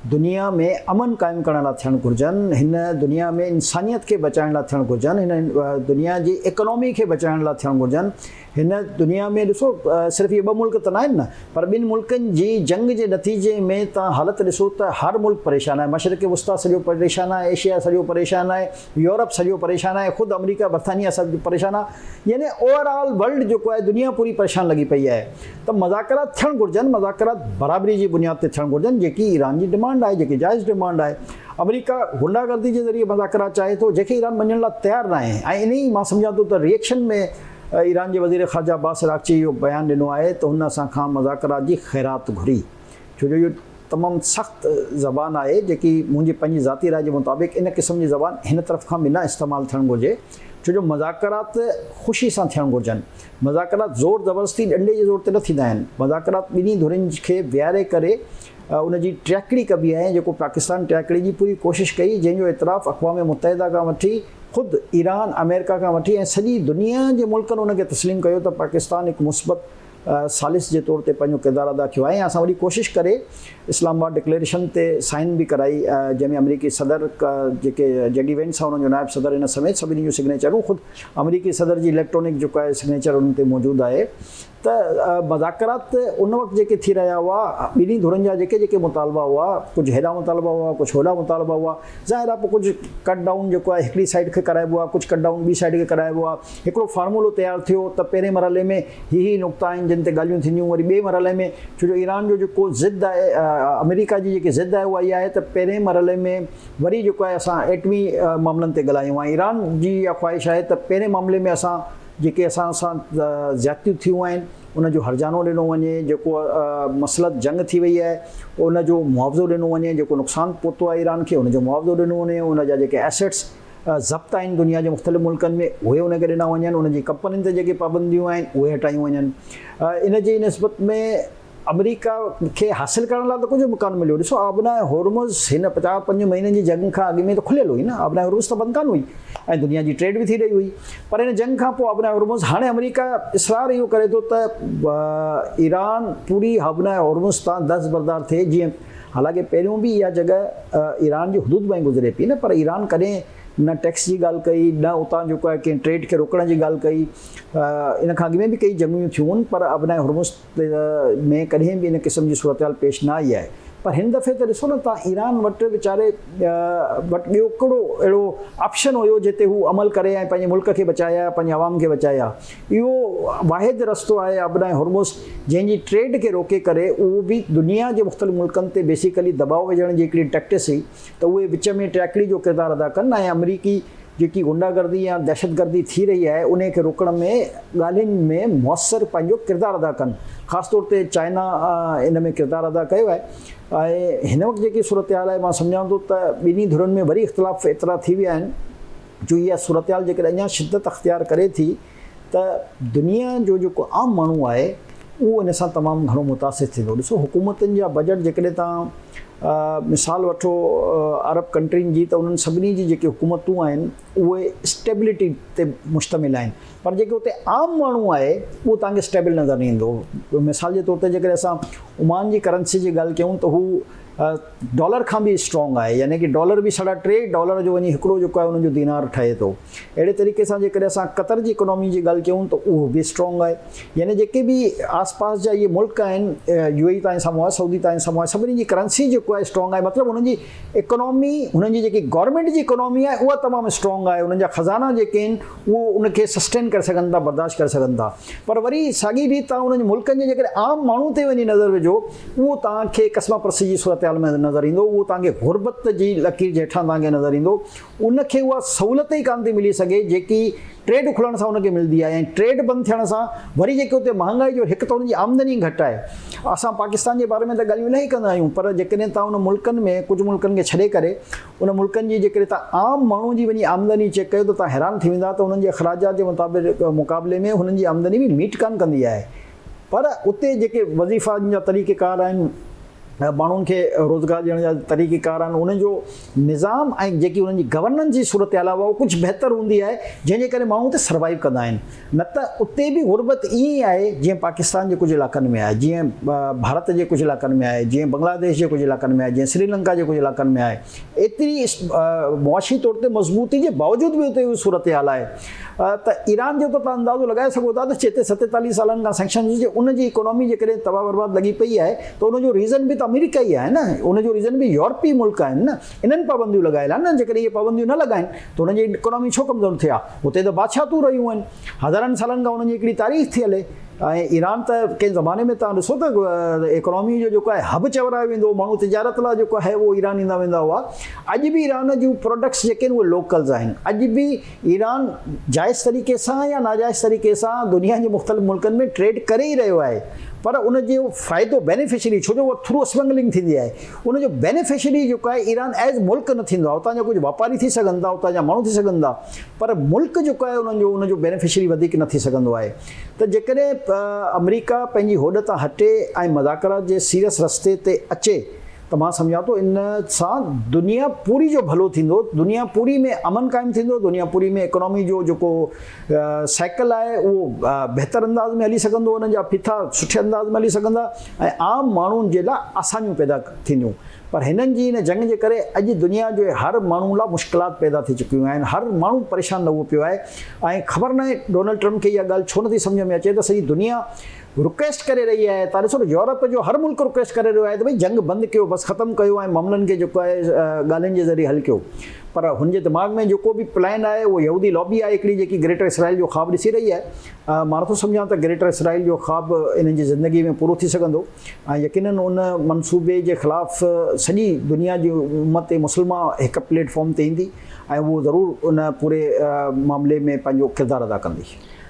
दुनिया में अमन क़ाइमु करण लाइ थियणु घुरिजनि, हिन दुनिया में इंसानियत खे बचाइण लाइ थियणु घुरिजनि, हिन दुनिया जी इकोनॉमी खे बचाइण लाइ थियणु घुरिजनि। हिन दुनिया में ॾिसो सिर्फ़ु इहे 2 मुल्क त न आहिनि न, पर ॿिनि मुल्कनि जी जंग जे नतीजे में तव्हां हालत ॾिसो त हर मुल्क परेशान आहे। मशरिक़ वुस्ता सॼो परेशान आहे, एशिया सॼो परेशान आहे, यूरोप सॼो परेशान आहे, ख़ुदि अमरीका बरतानिया सभु परेशान आहे, यानी ओवरऑल वर्ल्ड जेको आहे दुनिया पूरी परेशान लॻी पई आहे। त मुज़ाकरात थियणु घुरिजनि, मुज़ाकरात बराबरी जी बुनियाद ते थियणु घुरिजनि, जेकी ईरान जी डिमांड आहे, जेकी जाइज़ डिमांड आहे। अमरीका गुंडागर्दी जे ज़रिए मुज़ाकरात चाहे थो, जेके ईरान मञण लाइ तयारु न आहे। ऐं इन ई मां सम्झां थो त रिएक्शन में ईरान जे वज़ीर ख़ारजा अब्बास अराक़ची इहो बयानु ॾिनो आहे त हुन असां खां मुज़ाकरात जी ख़ैरात घुरी, छो जो इहो तमामु सख़्तु ज़बान आहे जेकी मुंहिंजी पंहिंजी ज़ाती राय जे मुताबिक़ इन क़िस्म जी ज़बान हिन तरफ़ खां बि न इस्तेमालु थियणु घुरिजे, छो जो मुज़ाकरात ख़ुशी सां थियणु घुरिजनि। मुज़ाकरात ज़ोर ज़बरदस्ती डंडे जे ज़ोर ते न थींदा आहिनि। मुज़ाकरात ॿिन्ही धुरियुनि खे विहारे करे उनजी ट्रैकड़ी कबी आहे, जेको पाकिस्तान ट्रैकड़ी जी पूरी कोशिशि कई, जंहिंजो इतराफ़ अक़वाम मुत्तहिदा खां वठी ख़ुदि ईरान, अमेरिका खां वठी ऐं सॼी दुनिया जे मुल्कनि उनखे तस्लीम कयो त पाकिस्तान हिकु मुस्बत सालिस जे तौर ते पंहिंजो किरदारु अदा कयो आहे। ऐं असां वरी कोशिशि करे इस्लामाबाद डिक्लेरेशन ते साइन बि कराई, जंहिंमें अमरीकी सदर जेके जेडी वेंस आहे उन्हनि जो नायब सदर इन समेत सभिनी जूं सिग्नेचरूं, ख़ुदि अमरीकी सदर जी इलेक्ट्रॉनिक जेको आहे सिग्नेचर उन ते मौजूदु आहे। त मुज़ाकरात उन वक़्तु जेके थी रहिया हुआ, ॿिन्ही धुरनि जा जेके जेके मुतालबा हुआ, कुझु हेॾा मुतालबा हुआ, कुझु होॾा मुतालबा हुआ, ज़ाहिर आहे पोइ कुझु कट डाउन जेको आहे हिकिड़ी साइड खे कराइबो आहे, कुझु कट डाउन ॿी साइड खे कराइबो आहे। हिकिड़ो फार्मूलो तयारु थियो त पहिरें मरहले में ही नुक़्ता आहिनि जिन ते ॻाल्हियूं थींदियूं, वरी ॿिए मरहले में छो जो ईरान जो जेको ज़िद आहे, अमेरिका जी जेकी ज़िद आहे उहा इहा आहे त पहिरें मरहले में वरी जेको आहे असां एटमी मामलनि ते ॻाल्हायूं। ऐं ईरान जी इहा ख़्वाहिश आहे त पहिरें मामले में असां जेके असां सां ज़्यादतियूं थियूं आहिनि उनजो हर्जानो ॾिनो वञे, जेको मसलत जंग थी वई आहे उनजो मुआवज़ो ॾिनो वञे, जेको नुक़सानु पहुतो आहे ईरान खे उनजो मुआवज़ो ॾिनो वञे, उनजा जेके एसेट्स ज़ब्त आहिनि दुनिया जे मुख़्तलिफ़ मुल्कनि में उहे उनखे ॾिना वञनि, उनजी कंपनियुनि ते जेके पाबंदियूं आहिनि उहे हटायूं वञनि। इन जी निस्बत में अमेरिका खे हासिल करण लाइ त कुझु बि कान मिलियो। ॾिसो आबनाए होर्मुज़ हिन 50-5 महीननि जी जंग खां अॻु में त खुलियल हुई न, आबनाए होर्मुज़ त बंदि कान हुई ऐं दुनिया जी ट्रेड बि थी रही हुई। पर हिन जंग खां पोइ आबनाए होर्मुज़, हाणे अमेरिका इसरार इहो करे थो त ईरान पूरी आबनाए होर्मुज़ तां दस्तबरदार थिए। जीअं हालांकि पहिरियों बि इहा जॻह ईरान जी हुदूद में गुज़रे पई न, पर ईरान कॾहिं न टैक्स जी ॻाल्हि कई, न उतां जेको आहे कंहिं ट्रेड खे रोकण जी ॻाल्हि कई। इन खां अॻु में बि कई जंगियूं थियूं आहिनि, पर आबनाए होर्मुज़ में कॾहिं बि इन क़िस्म जी सूरत हाल पेश न आई आहे। पर हिन दफ़े त ॾिसो न तव्हां, ईरान वटि वीचारे वटि ॿियो कहिड़ो अहिड़ो ऑप्शन हुयो जिते हू अमल करे ऐं पंहिंजे मुल्क खे बचाया, पंहिंजे आवाम खे बचाया। इहो वाहिद रस्तो आहे आबनाए होर्मुज़ जंहिंजी ट्रेड खे रोके करे उहो बि दुनिया जे मुख़्तलिफ़ मुल्कनि ते बेसिकली दबाव विझण जी हिकिड़ी टैक्टिस हुई त उहे विच में टैकड़ी जो किरदारु अदा कनि ऐं अमरीकी जेकी गुंडागर्दी या दहशतगर्दी थी रही आहे उन खे रोकण में ॻाल्हियुनि में मुअसर पंहिंजो किरदारु अदा कनि। ख़ासि तौर ते चाइना इन में किरदारु अदा कयो आहे। ऐं हिन वक़्तु जेकी सूरत हाल आहे, मां सम्झां थो त ॿिन्ही धुरनि में वरी इख़्तिलाफ़ एतिरा थी विया आहिनि जो इहा सूरत हाल जेकॾहिं अञा शिदत अख़्तियार करे थी त दुनिया जो जेको आम माण्हू आहे उहो इन सां तमामु घणो मुतासिर थींदो। ॾिसो हुकूमतुनि जा बजट जेकॾहिं तव्हां मिसाल वठो अरब कंट्रियुनि जी, त उन्हनि सभिनी जी जेके हुकूमतूं आहिनि उहे स्टेबिलिटी ते मुश्तमिल आहिनि, पर जेके उते आम माण्हू आहे उहो तव्हांखे स्टेबल नज़र न ईंदो। मिसाल जे तौर ते जेकॾहिं असां ओमान जी करंसी जी ॻाल्हि कयूं त हू डॉलर खां बि स्ट्रॉन्ग आहे, यानी कि डॉलर बि $3 जो वञी हिकिड़ो जेको आहे उनजो दीनार ठहे थो। अहिड़े तरीक़े सां जेकॾहिं असां क़तर जी इकोनॉमी जी ॻाल्हि कयूं त उहो बि स्ट्रॉन्ग आहे। यानी जेके बि आसपास जा इहे मुल्क आहिनि, UAE ताईं साम्हूं आहे, सऊदी ताईं साम्हूं आहे, सभिनी जी करंसी जेको आहे स्ट्रॉन्ग आहे। मतिलबु हुननि जी इकोनॉमी, हुननि जी जेकी गवर्नमेंट जी इकोनॉमी आहे उहा तमामु स्ट्रॉन्ग आहे। हुननि जा ख़ज़ाना जेके आहिनि उहो उनखे सस्टेन करे सघनि था, बर्दाश्त करे सघनि था। पर वरी साॻी रीति तव्हां उन्हनि मुल्कनि जे जेकॾहिं आम माण्हू ते वञी नज़र विझो, उहो तव्हांखे क़स्मा परसी जी सूरत हाल में नज़र ईंदो। उहो तव्हांखे गुरबत जी लकीर जे हेठां तव्हांखे नज़र ईंदो। उनखे उहा सहूलियत ई कान थी मिली सघे जेकी ट्रेड खुलण सां उनखे मिलंदी आहे। ऐं ट्रेड बंदि थियण सां वरी जेके उते महांगाई जो हिकु त उनजी आमदनी घटि आहे। असां पाकिस्तान जे बारे में त ॻाल्हियूं इलाही कंदा आहियूं, पर जेकॾहिं तव्हां उन मुल्कनि में कुझु मुल्कनि खे छॾे करे उन मुल्कनि जी जेकॾहिं तव्हां आम माण्हू जी वञी आमदनी चेक कयो त तव्हां हैरान थी वेंदा त उन्हनि जे अख़राजात जे मुक़ाबले में हुननि जी आमदनी बि मीट कान कंदी आहे। पर उते जेके वज़ीफ़ा जा तरीक़ेकार आहिनि, माण्हुनि खे रोज़गार ॾियण जा तरीक़ेकार आहिनि, उनजो निज़ाम ऐं जेकी उन्हनि जी गवर्नेंस जी सूरत हाल आहे उहा कुझु बहितर हूंदी आहे, जंहिंजे करे माण्हू उते सर्वाइव कंदा आहिनि। न त उते बि गुरबत ईअं ई आहे जीअं पाकिस्तान जे कुझु इलाइक़नि में आहे, जीअं भारत जे कुझु इलाइक़नि में आहे, जीअं बांग्लादेश जे कुझु इलाइक़नि में आहे, जीअं श्रीलंका जे कुझु इलाइक़नि में आहे। एतिरी मुआशी तौर ते मज़बूती जे बावजूदि बि उते उहा सूरत हाल आहे। त ईरान जो त तव्हां अंदाज़ो लॻाए सघो था त 47 सालनि खां सैंक्शन हुजे, उनजी इकोनॉमी जेकॾहिं तबाह बर्बाद लॻी पई आहे त उनजो रीज़न बि त अमेरिका ई आहे न, उनजो रीज़न बि यूरोपीय मुल्क आहिनि न। इन्हनि पाबंदियूं लॻायल आहिनि न। जेकॾहिं इहे पाबंदियूं न लॻाइनि त उनजी इकोनॉमी छो कमज़ोर थिए आहे? हुते त बादशाहतूं रहियूं आहिनि, हज़ारनि सालनि खां उन्हनि जी हिकिड़ी तारीख़ थी हले। ऐं ईरान त कंहिं ज़माने में तव्हां ॾिसो त इकोनॉमी जो जेको आहे हब चवरायो वेंदो, माण्हू तिजारत लाइ जेको आहे उहो ईरान ईंदा वेंदा हुआ। अॼु बि ईरान जूं प्रोडक्ट्स जेके आहिनि उहे लोकल्स आहिनि। अॼु बि ईरान जाइज़ तरीक़े सां या नाजाइज़ तरीक़े सां दुनिया जे मुख़्तलिफ़ मुल्कनि में ट्रेड करे ई रहियो आहे, पर उनजो फ़ाइदो बेनिफिशरी, छो जो उहो थ्रू स्मगलिंग थींदी आहे, उनजो बेनिफिशरी जेको आहे ईरान एज़ मुल्क न थींदो आहे। उतां जा कुझु वापारी थी सघनि था, उतां जा माण्हू थी सघनि था, पर मुल्क जेको आहे उनजो बेनिफिशरी वधीक न थी सघंदो आहे। त जेकॾहिं अमेरिका पंहिंजी होॾ तां हटे ऐं मज़ाकरात जे सीरियस रस्ते ते अचे त मां सम्झां थो इन सां दुनिया पूरी जो भलो थींदो, दुनिया पूरी में अमन क़ाइमु थींदो, दुनिया पूरी में इकोनॉमी जो जेको साइकिल आहे उहो बहितर अंदाज़ में हली सघंदो, उन्हनि जा फिथा सुठे अंदाज़ में हली सघंदा ऐं आम माण्हुनि जे लाइ आसानियूं पैदा थींदियूं। पर हिननि जी इन जंग जे करे अॼु दुनिया जो हर माण्हू लाइ मुश्किलात पैदा थी चुकियूं आहिनि, हर माण्हू परेशान लॻो पियो आहे। ऐं ख़बर न आहे डोनाल्ड ट्रम्प खे इहा ॻाल्हि छो नथी सम्झ में अचे त सॼी दुनिया रिक्वेस्ट करे रही आहे। तव्हां ॾिसो त यूरोप जो हर मुल्क रिक्वेस्ट करे रहियो आहे त भई जंग बंदि कयो, बसि ख़तमु कयो ऐं मामलनि खे जेको आहे ॻाल्हियुनि जे ज़रिए हल कयो। पर हुनजे दिमाग़ में जेको बि प्लान आहे उहो यहूदी लॉबी आहे हिकिड़ी जेकी ग्रेटर इसराइल जो ख़्वाबु ॾिसी रही आहे। मां नथो सम्झां त ग्रेटर इसराइल जो ख़्वाबु इन्हनि जी ज़िंदगी में पूरो थी सघंदो ऐं यकीनन उन मनसूबे जे ख़िलाफ़ु सॼी दुनिया जी उम्मत मुस्लिमा हिकु प्लेटफॉर्म ते ईंदी ऐं उहो ज़रूरु उन पूरे मामले में पंहिंजो किरदारु अदा कंदी।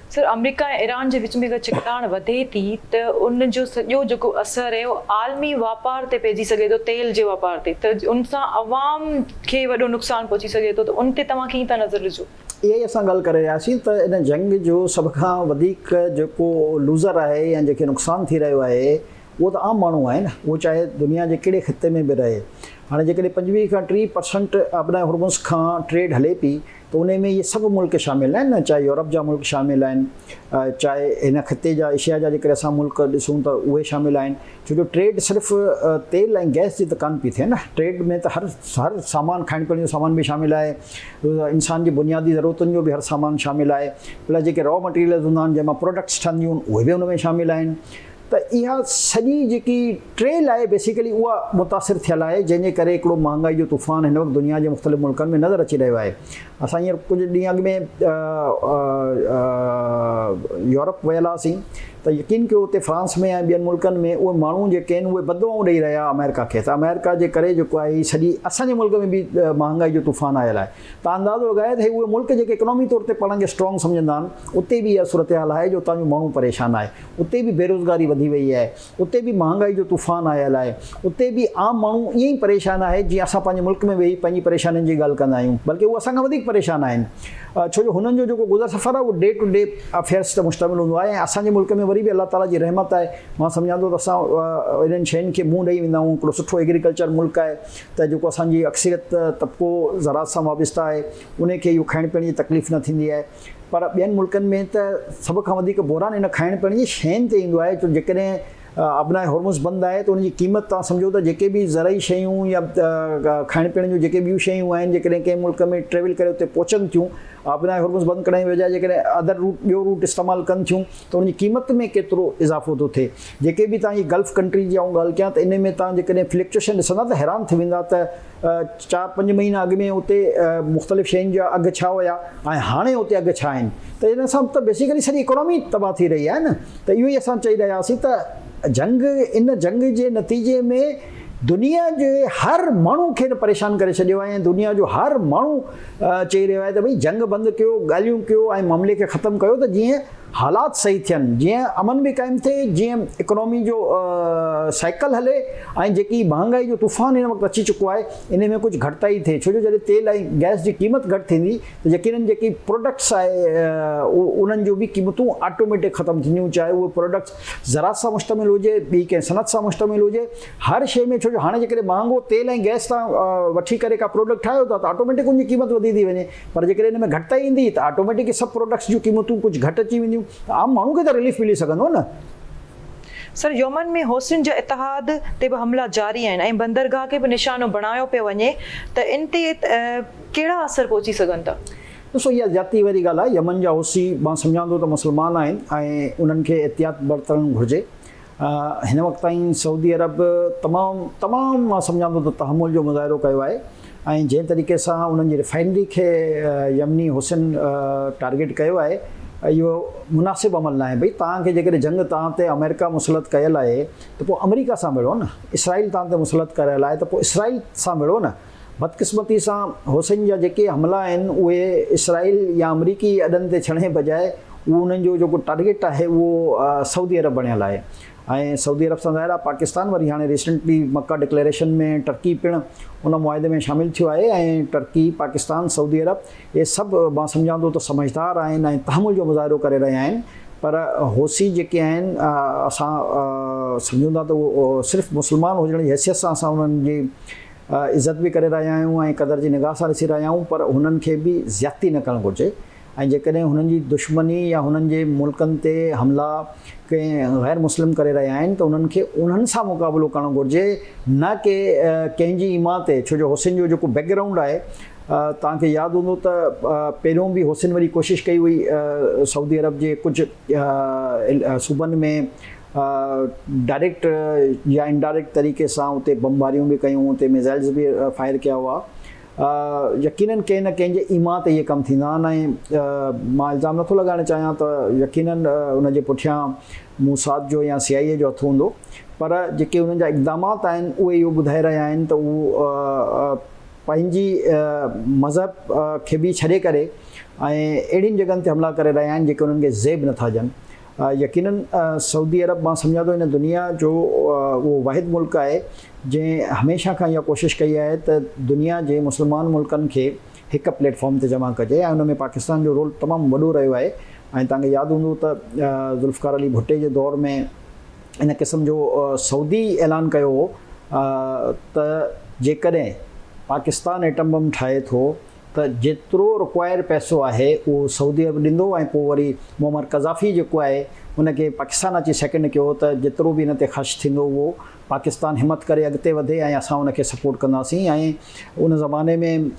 सर, अमेरिका ऐं ईरान जे विच में अगरि चिकटाण वधे थी त उनजो सॼो जेको असरु आहे उहो आलमी वापार ते पइजी सघे थो, तेल जे वापार ते, त उन सां अवाम खे वॾो नुक़सानु पहुची सघे थो। त उन ते तव्हां कीअं था नज़र विझो? इहा ई असां ॻाल्हि करे रहियासीं त इन जंग जो सभ खां वधीक जेको लूज़र आहे या जेके नुक़सानु थी रहियो आहे उहो त आम माण्हू आहे न, उहो चाहे दुनिया जे कहिड़े ख़िते में बि रहे। हाणे जेकॾहिं 25 खां 30% अपना हुर्मुज़ खां ट्रेड हले पई त उन में इहे सभु मुल्क शामिल आहिनि न, चाहे यूरोप जा मुल्क शामिल आहिनि, चाहे हिन ख़िते जा एशिया जा जेकॾहिं असां मुल्क ॾिसूं त उहे शामिल आहिनि। छो जो ट्रेड सिर्फ़ु तेल ऐं गैस जी त कान पई थिए न, ट्रेड में त हर सामान, खाइण पीअण जो सामान बि शामिल आहे, इंसान जी बुनियादी ज़रूरतुनि जो बि हर सामान शामिल आहे, प्लस जेके रॉ मटीरियल्स हूंदा आहिनि जंहिंमां प्रोडक्ट्स ठहंदियूं आहिनि उहे बि उन में शामिल आहिनि। त इहा सॼी जेकी ट्रेड आहे बेसिकली उहा मुतासिर थियल आहे, जंहिंजे करे हिकिड़ो महांगाई जो तूफ़ान हिन वक़्तु दुनिया जे मुख़्तलिफ़ मुल्कनि में नज़र अची रहियो आहे। असां हींअर कुझु ॾींहं अॻु में यूरोप वियल हुआसीं त यकीन कयो उते फ्रांस में ऐं ॿियनि मुल्कनि में उहे माण्हू जेके आहिनि उहे बदवाऊं ॾेई रहिया अमेरिका खे, त अमेरिका जे करे जेको आहे सॼी असांजे मुल्क में बि महांगाई जो तूफ़ान आयल आहे। त अंदाज़ो लॻाए त उहे मुल्क जेके इकोनॉमी तौर ते पाण खे स्ट्रॉन्ग सम्झंदा आहिनि उते बि इहा सूरत हाल आहे जो उतां जो माण्हू परेशान आहे, उते बि बेरोज़गारी वधी वई आहे, उते बि महांगाई जो तूफ़ान आयल आहे, उते बि आम माण्हू ईअं ई परेशान आहे जीअं असां पंहिंजे मुल्क में वेही पंहिंजी परेशानियुनि जी ॻाल्हि कंदा आहियूं, बल्कि उहे असांखां वधीक परेशान आहिनि। छो जो हुननि जो जेको गुज़र सफ़र आहे उहो डे टू डे अफेयर्स ते मुश्तमिल हूंदो आहे, ऐं असांजे मुल्क में वरी बि अलाह ताला जी रहमत आहे। मां सम्झां थो त असां इन्हनि शयुनि खे मुंहुं ॾेई वेंदा आहियूं। हिकिड़ो सुठो एग्रीकल्चर मुल्क आहे त जेको असांजी अक्सरियत तबिको ज़रात सां वाबस्ता आहे उनखे इहो खाइण पीअण जी तकलीफ़ न थींदी आहे। पर ॿियनि मुल्कनि में त सभ खां वधीक बहिरान हिन खाइण पीअण जी शयुनि ते ईंदो आहे। जो जेकॾहिं अपना हुर्मुज़ बंदि आहे त उनजी क़ीमत तव्हां सम्झो त जेके बि ज़रई शयूं या खाइण पीअण जूं जेके ॿियूं शयूं आहिनि जेकॾहिं कंहिं मुल्क में ट्रेवल करे उते पहुचनि थियूं, अपना हुर्मुज़ बंदि करण जी बजाय जेकॾहिं अदर रूट ॿियो रूट इस्तेमालु कनि थियूं त उनजी क़ीमत में केतिरो इज़ाफ़ो थो थिए। जेके बि तव्हांजी गल्फ कंट्री जी आऊं ॻाल्हि कयां त इन में तव्हां जेकॾहिं फ्लक्चुएशन ॾिसंदा त हैरान थी वेंदा त 4-5 महीना अॻु में उते मुख़्तलिफ़ शयुनि जा अघु छा हुया ऐं हाणे उते अघु छा आहिनि, त इन सां त बेसिकली सॼी इकोनॉमी तबाह थी रही आहे न। त इहो ई असां चई रहियासीं त इन जंग जे नतीजे में दुनिया जे हर माण्हू खे परेशान करे छॾियो आहे, ऐं दुनिया जो हर माण्हू चई रहियो आहे त भई जंग बंदि कयो, ॻाल्हियूं कयो ऐं मामले खे ख़तमु कयो त जीअं हालात सही थियनि, जीअं अमन बि क़ाइमु थिए, जीअं इकोनॉमी जो साइकिल हले ऐं जेकी महांगाई जो तूफ़ान हिन वक़्तु अची चुको आहे इन में कुझु घटिताई थिए। छो जो जॾहिं तेल ऐं गैस जी क़ीमत घटि थींदी त यकीननि जेकी प्रोडक्ट्स आहे उन्हनि जो बि क़ीमतूं ऑटोमेटिक ख़तमु थींदियूं, चाहे उहे प्रोडक्ट्स ज़रात सां मुश्तमिल हुजे, ॿी कंहिं सनत सां मुश्तमिल हुजे, हर शइ में। छो जो हाणे जेकॾहिं महांगो तेल ऐं गैस तव्हां वठी करे का प्रोडक्ट ठाहियो था त ऑटोमेटिक उनजी क़ीमत वधी थी वञे, पर जेकॾहिं हिन में घटिताई ईंदी त ऑटोमेटिक सभु प्रोडक्ट्स जूं क़ीमतूं कुझु घटि अची वेंदियूं, त आम माण्हू खे त रिलीफ मिली सघंदो न। सर, यमन में हौसियुनि जे इतिहाद ते बि हमला जारी आहिनि ऐं बंदरगाह खे बि निशानो बणायो पियो वञे, त इन ते कहिड़ा असर पहुची सघनि था? ॾिसो, इहा ज़ाती वारी ॻाल्हि आहे। यमन जा हौसी मां सम्झां थो त मुस्लमान आहिनि ऐं उन्हनि खे एहतियात बरतणु घुरिजे। हिन वक़्त ताईं सऊदी अरब तमामु मां सम्झां थो त तहमुल जो मुज़ाहिरो कयो आहे, ऐं जंहिं तरीक़े सां उन्हनि जी रिफाइनरी खे यमनी हुसैन टारगेट कयो आहे, इहो मुनासिबु अमल न आहे। भई तव्हांखे जेकॾहिं जंग तव्हां ते अमेरिका मुसलत कयल आहे त पोइ अमेरिका सां मिलो न, इसराइल तव्हां ते मुसलत कयल आहे त पोइ इसराइल सां मिलो न। बदकिस्मती सां हुसैन जा जेके हमला आहिनि उहे इसराइल या अमरीकी अॾनि ते छॾण जे बजाए उहो उन्हनि जो जेको टारगेट आहे उहो सऊदी अरब बणियल आहे। ऐं सऊदी अरब सां ज़ाहिर आहे पाकिस्तान वरी हाणे रिसेंटली मक्का डिक्लेरेशन में टर्की पिणु उन मुआदे में शामिलु थियो आहे, ऐं टर्की, पाकिस्तान, सऊदी अरब इहे सभु मां सम्झां थो त समझदार आहिनि ऐं तहमुल जो मुज़ाहिरो करे रहिया आहिनि। पर होसी जेके आहिनि असां सम्झूं था त उहो सिर्फ़ु मुस्लमान हुजण जी हैसियत सां असां उन्हनि जी इज़त बि करे रहिया आहियूं ऐं क़दर जी निगाह सां ॾिसी रहिया आहियूं, पर हुननि खे बि ज़्यादती न करणु घुरिजे। ऐं जेकॾहिं हुननि जी दुश्मनी या हुननि जे मुल्कनि ते हमला कंहिं गैर मुस्लिम करे रहिया आहिनि त उन्हनि खे उन्हनि सां मुक़ाबिलो करणु घुरिजे, न की कंहिंजी ईमा ते। छो जो हुसैन जो जेको बैकग्राउंड आहे तव्हांखे यादि हूंदो त पहिरियों बि हुसैन वरी कोशिशि कई हुई सऊदी अरब जे कुझु सूबनि में डायरेक्ट या इनडायरेक्ट तरीक़े सां उते बमबारियूं बि कयूं, उते मिज़ाइल्स बि फायर कया हुआ। यकीननि कंहिं न कंहिंजे ईमा ते इहे कमु थींदा आहिनि, ऐं मां इल्ज़ाम नथो लॻाइणु चाहियां त यकीननि उनजे पुठियां मूसाद जो या CIA जो हथु हूंदो, पर जेके उन्हनि जा इक़दामात आहिनि उहे इहो ॿुधाए रहिया आहिनि त उहो पंहिंजी मज़हब खे बि छॾे करे ऐं अहिड़ियुनि जॻहियुनि ते हमला करे रहिया आहिनि जेके उन्हनि खे ज़ेब नथा ॾियनि। यकीननि सऊदी अरब मां सम्झां थो हिन दुनिया जो उहो वाहिद मुल्क आहे जंहिं हमेशह खां इहा कोशिशि कई आहे त दुनिया जे मुस्लमान मुल्कनि खे हिकु प्लेटफॉर्म ते जमा कजे, ऐं उन में पाकिस्तान जो रोल तमामु वॾो रहियो आहे। ऐं तव्हांखे यादि हूंदो त ज़ुल्फ़कार अली भुट्टे जे दौर में इन क़िस्म जो सऊदी ऐलान कयो हो त जेकॾहिं पाकिस्तान एटम बम ठाहे थो त जेतिरो रिक्वायर पैसो आहे उहो सऊदी अरब ॾींदो ऐं पोइ वरी मुअमर कज़ाफ़ी जेको आहे उनखे पाकिस्तान अची सेकेंड कयो त जेतिरो बि इन ते ख़र्चु थींदो उहो पाकिस्तान हिमत करे अॻिते वधे ऐं असां उनखे सपोर्ट कंदासीं। ऐं उन ज़माने में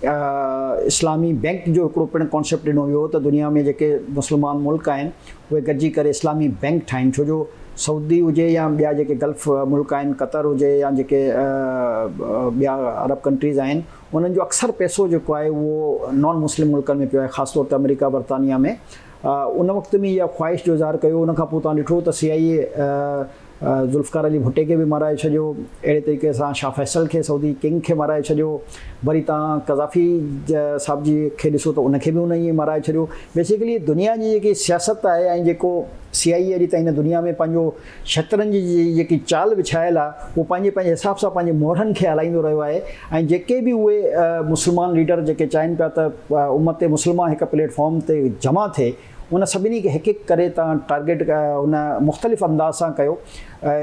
इस्लामी बैंक जो हिकिड़ो पिणु कॉन्सेप्ट ॾिनो वियो त दुनिया में जेके मुस्लमान मुल्क आहिनि उहे गॾिजी करे इस्लामी बैंक ठाहिनि, छो जो सऊदी हुजे या ॿिया जेके गल्फ मुल्क आहिनि, कतर हुजे या जेके ॿिया अरब कंट्रीज़ आहिनि, उन्हनि जो अक्सर पैसो जेको आहे उहो नॉन मुस्लिम मुल्कनि में पियो आहे, ख़ासि तौर ते अमेरिका बरतानिया में। उन वक़्त में इहा ख़्वाहिश जो इज़हार कयो। उनखां पोइ तव्हां ॾिठो त CIA ज़ुल्फ़िकार अली भुट्टे खे बि माराए छॾियो, अहिड़े तरीक़े सां शाह फैसल खे सऊदी किंग खे माराए छॾियो। वरी तव्हां कज़ाफ़ी साहिब जी खे ॾिसो त उनखे बि उन ई माराए छॾियो। बेसिकली दुनिया जी जेकी सियासत आहे ऐं जेको CIA अॼु ताईं हिन दुनिया में पंहिंजो शतरंज जी जेकी चाल विछायल आहे उहो पंहिंजे पंहिंजे हिसाब सां पंहिंजे मोहरनि खे हलाईंदो रहियो आहे। ऐं जेके बि उहे मुस्लमान लीडर जेके चाहिनि पिया त उम्मत मुस्लिमा हिकु प्लेटफॉर्म ते जमा थिए, उन सभिनी खे हिकु हिकु करे तव्हां टारगेट उन मुख़्तलिफ़ अंदाज़ सां कयो।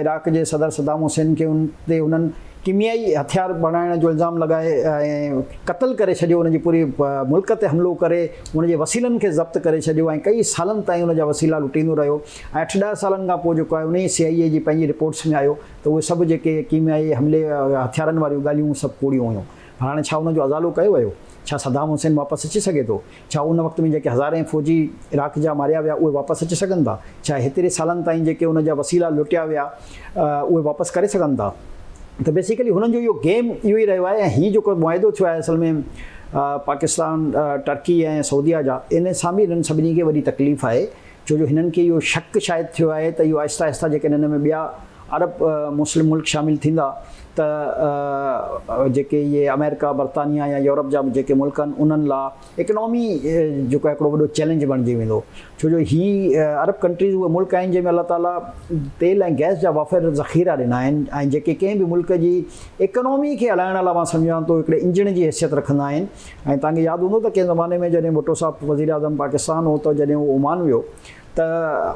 इराक़ जे सदर सदाम हुसैन खे उन ते उन्हनि कीमियाई हथियार बणाइण जो इल्ज़ाम लॻाए ऐं क़तल करे छॾियो, उनजी पूरी मुल्क ते हमिलो करे उनजे वसीलनि खे ज़ब्त करे छॾियो ऐं कई सालनि ताईं उनजा वसीला लुटींदो रहियो। ऐं 8-10 सालनि खां पोइ जेको आहे उन CIA जी पंहिंजी रिपोर्ट्स में आयो त उहे सभु जेके कीमियाई हमले हथियारनि वारियूं ॻाल्हियूं सभु कूड़ियूं हुयूं। हाणे छा उनजो अज़ालो कयो वियो? छा सदाम हुसैन वापसि अची सघे थो? छा उन वक़्त में जेके हज़ारे फ़ौजी इराक़ जा मारिया विया उहे वापसि अची सघनि था? छा हेतिरे सालनि ताईं जेके उनजा वसीला लुटिया विया उहे वापसि करे सघनि था? त बेसिकली हुननि जो इहो गेम इहो ई रहियो आहे। ऐं हीउ जेको मुआइदो थियो आहे असल में पाकिस्तान, टर्की ऐं सऊदीया जा, इन सां बि हिननि सभिनी खे वॾी तकलीफ़ आहे, छो जो हिननि खे इहो शक शायदि थियो आहे त इहो आहिस्ता आहिस्ता जेके हिन में ॿिया अरब मुस्लिम मुल्क शामिल थींदा त जेके इहे अमेरिका, बरतानिया या यूरोप जा जेके मुल्क आहिनि उन्हनि लाइ इकनॉमी जेको आहे हिकिड़ो वॾो चैलेंज बणिजी वेंदो, छो जो हीअ अरब कंट्रीज़ उहे मुल्क आहिनि जंहिंमें अल्लाह ताला तेल ऐं गैस जा वाफ़िर ज़ख़ीरा ॾिना आहिनि ऐं जेके कंहिं बि मुल्क जी इकनॉमी खे हलाइण लाइ मां सम्झां थो हिकिड़े इंजण जी हैसियत रखंदा आहिनि। ऐं तव्हांखे यादि हूंदो त कंहिं ज़माने में जॾहिं भुट्टो साहिबु वज़ीर आज़म पाकिस्तान हो त जॾहिं उहो ओमान वियो त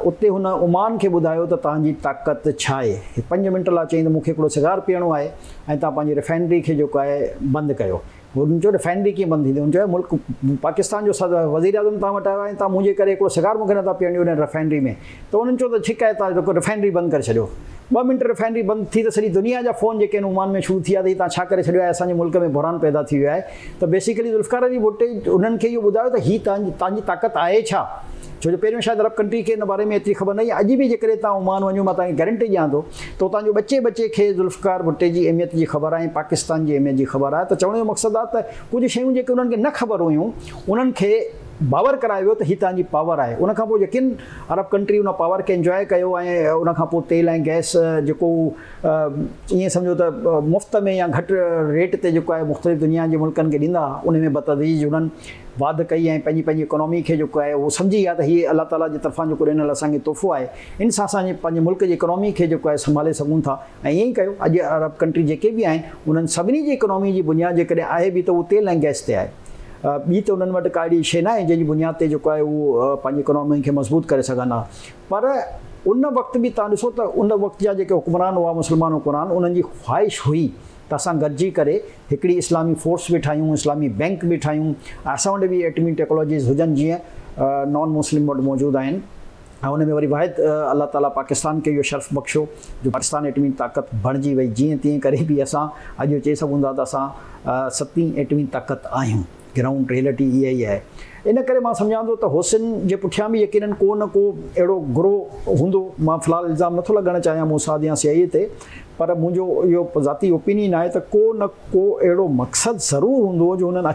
उते हुन ओमान खे ॿुधायो त तव्हांजी ताक़त छा आहे। 5 मिंट लाइ चई त मूंखे हिकिड़ो सिगार पीअणो आहे ऐं तव्हां पंहिंजी रिफाइनरी खे जेको आहे बंदि कयो। हुन चयो रिफाइनरी कीअं बंदि थींदी? हुन चयो मुल्क पाकिस्तान जो वज़ीर आज़म तव्हां वटि आयो आहे, तव्हां मुंहिंजे करे हिकिड़ो सिगार मूंखे नथा पीअण ॾियो रिफाइनरी में। त उन्हनि चयो त ठीकु आहे, तव्हां जेको रिफाइनरी बंदि करे छॾियो। 2 मिंट रिफाइनरी बंदि थी त सॼी दुनिया जा फ़ोन जेके आहिनि ओमान में शुरू थी विया त तव्हां छा करे छॾियो आहे, असांजे मुल्क में बुहरान पैदा थी वियो आहे। त बेसिकली ज़ुल्फ़िकार अली भुट्टे उन्हनि खे इहो ॿुधायो त हीअ तव्हांजी ताक़त आहे छा, छो जो पहिरियों शायदि अरब कंट्री खे हिन बारे में एतिरी ख़बर न हुई। अॼु बि जेकॾहिं तव्हां ओमान वञो, मां तव्हांखे गारंटी ॾियां थो त तव्हांजो बचे खे ज़ुल्फ़िकार भुट्टे जी अहमियत जी ख़बर आहे ऐं पाकिस्तान जी अहमियत जी ख़बर आहे। त चवण जो मक़सदु आहे त कुझु शयूं जेके उन्हनि खे न ख़बर हुयूं उन्हनि खे बावर करायो वियो त हीअ तव्हांजी पावर आहे। उनखां पोइ यकीन अरब कंट्री उन पावर खे इंजॉय कयो ऐं उनखां पोइ तेल ऐं गैस जेको ईअं सम्झो त मुफ़्त में या घटि रेट ते जेको आहे मुख़्तलिफ़ दुनिया जे मुल्कनि खे ॾींदा, उन में बतदरीज उन्हनि वाध कई ऐं पंहिंजी इकोनॉमी खे जेको आहे उहो सम्झी विया त हीअ अलाह ताला जे तरफ़ां जेको ॾिनल असांखे तोहफ़ो आहे, इन सां असांजे पंहिंजे मुल्क जी इकोनॉमी खे जेको आहे संभाले सघूं था। ऐं ईअं ई कयो। अॼु अरब कंट्री जेके बि आहिनि उन्हनि सभिनी जी इकोनॉमी जी बुनियादु जेकॾहिं आहे बि त उहो तेल ऐं गैस ते आहे। ॿी त उन्हनि वटि का अहिड़ी शइ न आहे जंहिंजी बुनियाद ते जेको आहे उहो पंहिंजी इकोनॉमी खे मज़बूत करे सघनि हा। पर उन वक़्तु बि तव्हां ॾिसो त उन वक़्त जा जेके हुक्मरान हुआ, मुस्लमान हुक्मरान, उन्हनि जी ख़्वाहिश हुई त असां गॾिजी करे हिकिड़ी इस्लामी फोर्स बि ठाहियूं, इस्लामी बैंक बि ठाहियूं, असां वटि बि एटमी टेक्नोलॉजीज़ हुजनि जीअं नॉन मुस्लिम वटि मौजूदु आहिनि। ऐं उन में वरी वाहिद अल्लाह ताला पाकिस्तान खे इहो शर्फ़ बख़्शियो जो पाकिस्तान एटमी ताक़त बणिजी वई। जीअं तीअं करे बि असां अॼु चई सघूं था त असां 7वीं एटमी ताक़त आहियूं। ग्राउंड रियलिटी इहा ई आहे। इन करे मां सम्झां थो त हुसैन जे पुठियां बि यकीनन को न को अहिड़ो ग्रोह हूंदो। मां फ़िलहालु इल्ज़ाम नथो लॻाइणु चाहियां मोसाद या CIA ते, पर मुंहिंजो इहो ज़ाती ओपिनियन आहे त को न को अहिड़ो मक़सदु ज़रूरु हूंदो जो हुननि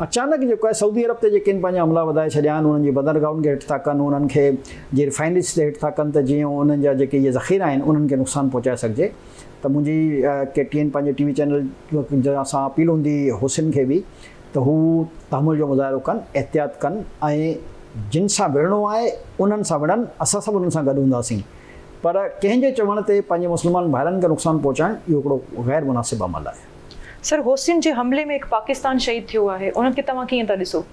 अचानक जेको आहे सऊदी अरब ते जेके पंहिंजा हमला वधाए छॾिया आहिनि, उन्हनि जी बंदरगाहुनि खे हेठि था कनि, उन्हनि खे जीअं रिफाइनरीज़ ते हेठि था कनि त जीअं उन्हनि जा जेके इहे ज़ख़ीरा आहिनि उन्हनि खे नुक़सानु पहुचाए सघिजे। त मुंहिंजी KTN पंहिंजे TV चैनल सां अपील हूंदी हुसैन खे बि त हू तहमुल जो मुज़ाहिरो कनि, एहतियात कनि ऐं जिन सां विढ़णो आहे उन्हनि सां विढ़नि। असां सभु उन्हनि सां गॾु हूंदासीं, पर कंहिंजे चवण ते पंहिंजे मुस्लमान भाइरनि खे नुक़सानु पहुचाइणु इहो हिकिड़ो गैर मुनासिब अमल आहे। सर, हुसैन जे हमले में हिकु पाकिस्तान शहीद थियो आहे, उन्हनि खे तव्हां कीअं था ॾिसो?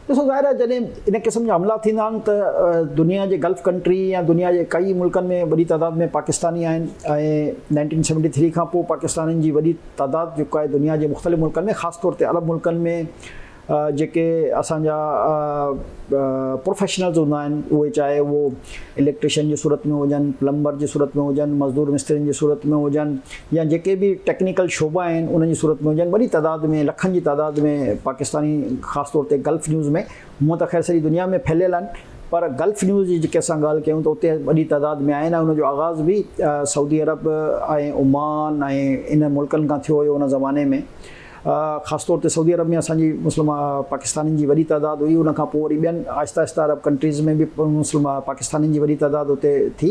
ॾिसो ज़ाहिर आहे जॾहिं इन क़िस्म जा हमला थींदा आहिनि त दुनिया जे गल्फ कंट्री या दुनिया जे कई मुल्कनि में वॾी तादाद में पाकिस्तानी आहिनि ऐं 1973 खां पोइ पाकिस्तानियुनि जी वॾी तादाद जेको आहे दुनिया जे मुख़्तलिफ़ मुल्कनि में ख़ासि तौर ते अरब मुल्कनि में जेके असांजा प्रोफेशनल्स हूंदा आहिनि उहे चाहे उहो इलेक्ट्रिशियन जी सूरत में हुजनि प्लम्बर जी सूरत में हुजनि मज़दूर मिस्त्रियुनि जी सूरत में हुजनि या जेके बि टेक्निकल शोबा आहिनि उन्हनि जी सूरत में हुजनि वॾी तादाद में लखनि जी तादाद में पाकिस्तानी ख़ासि तौर ते गल्फ न्यूज़ में हूअं त ख़ैर सॼी दुनिया में फैलियल आहिनि पर गल्फ न्यूज़ जी जेके असां ॻाल्हि कयूं त उते वॾी तादाद में आहिनि ऐं उनजो आगाज़ बि सऊदी अरब ऐं ओमान ऐं इन मुल्कनि खां थियो हुयो उन ज़माने में ख़ासि तौर ते सऊदी अरब में असांजी पाकिस्तानियुनि जी वॾी तादाद हुई उनखां पोइ वरी ॿियनि आहिस्ता आहिस्ता अरब कंट्रीज़ में बि पाकिस्तानियुनि जी वॾी तादाद उते थी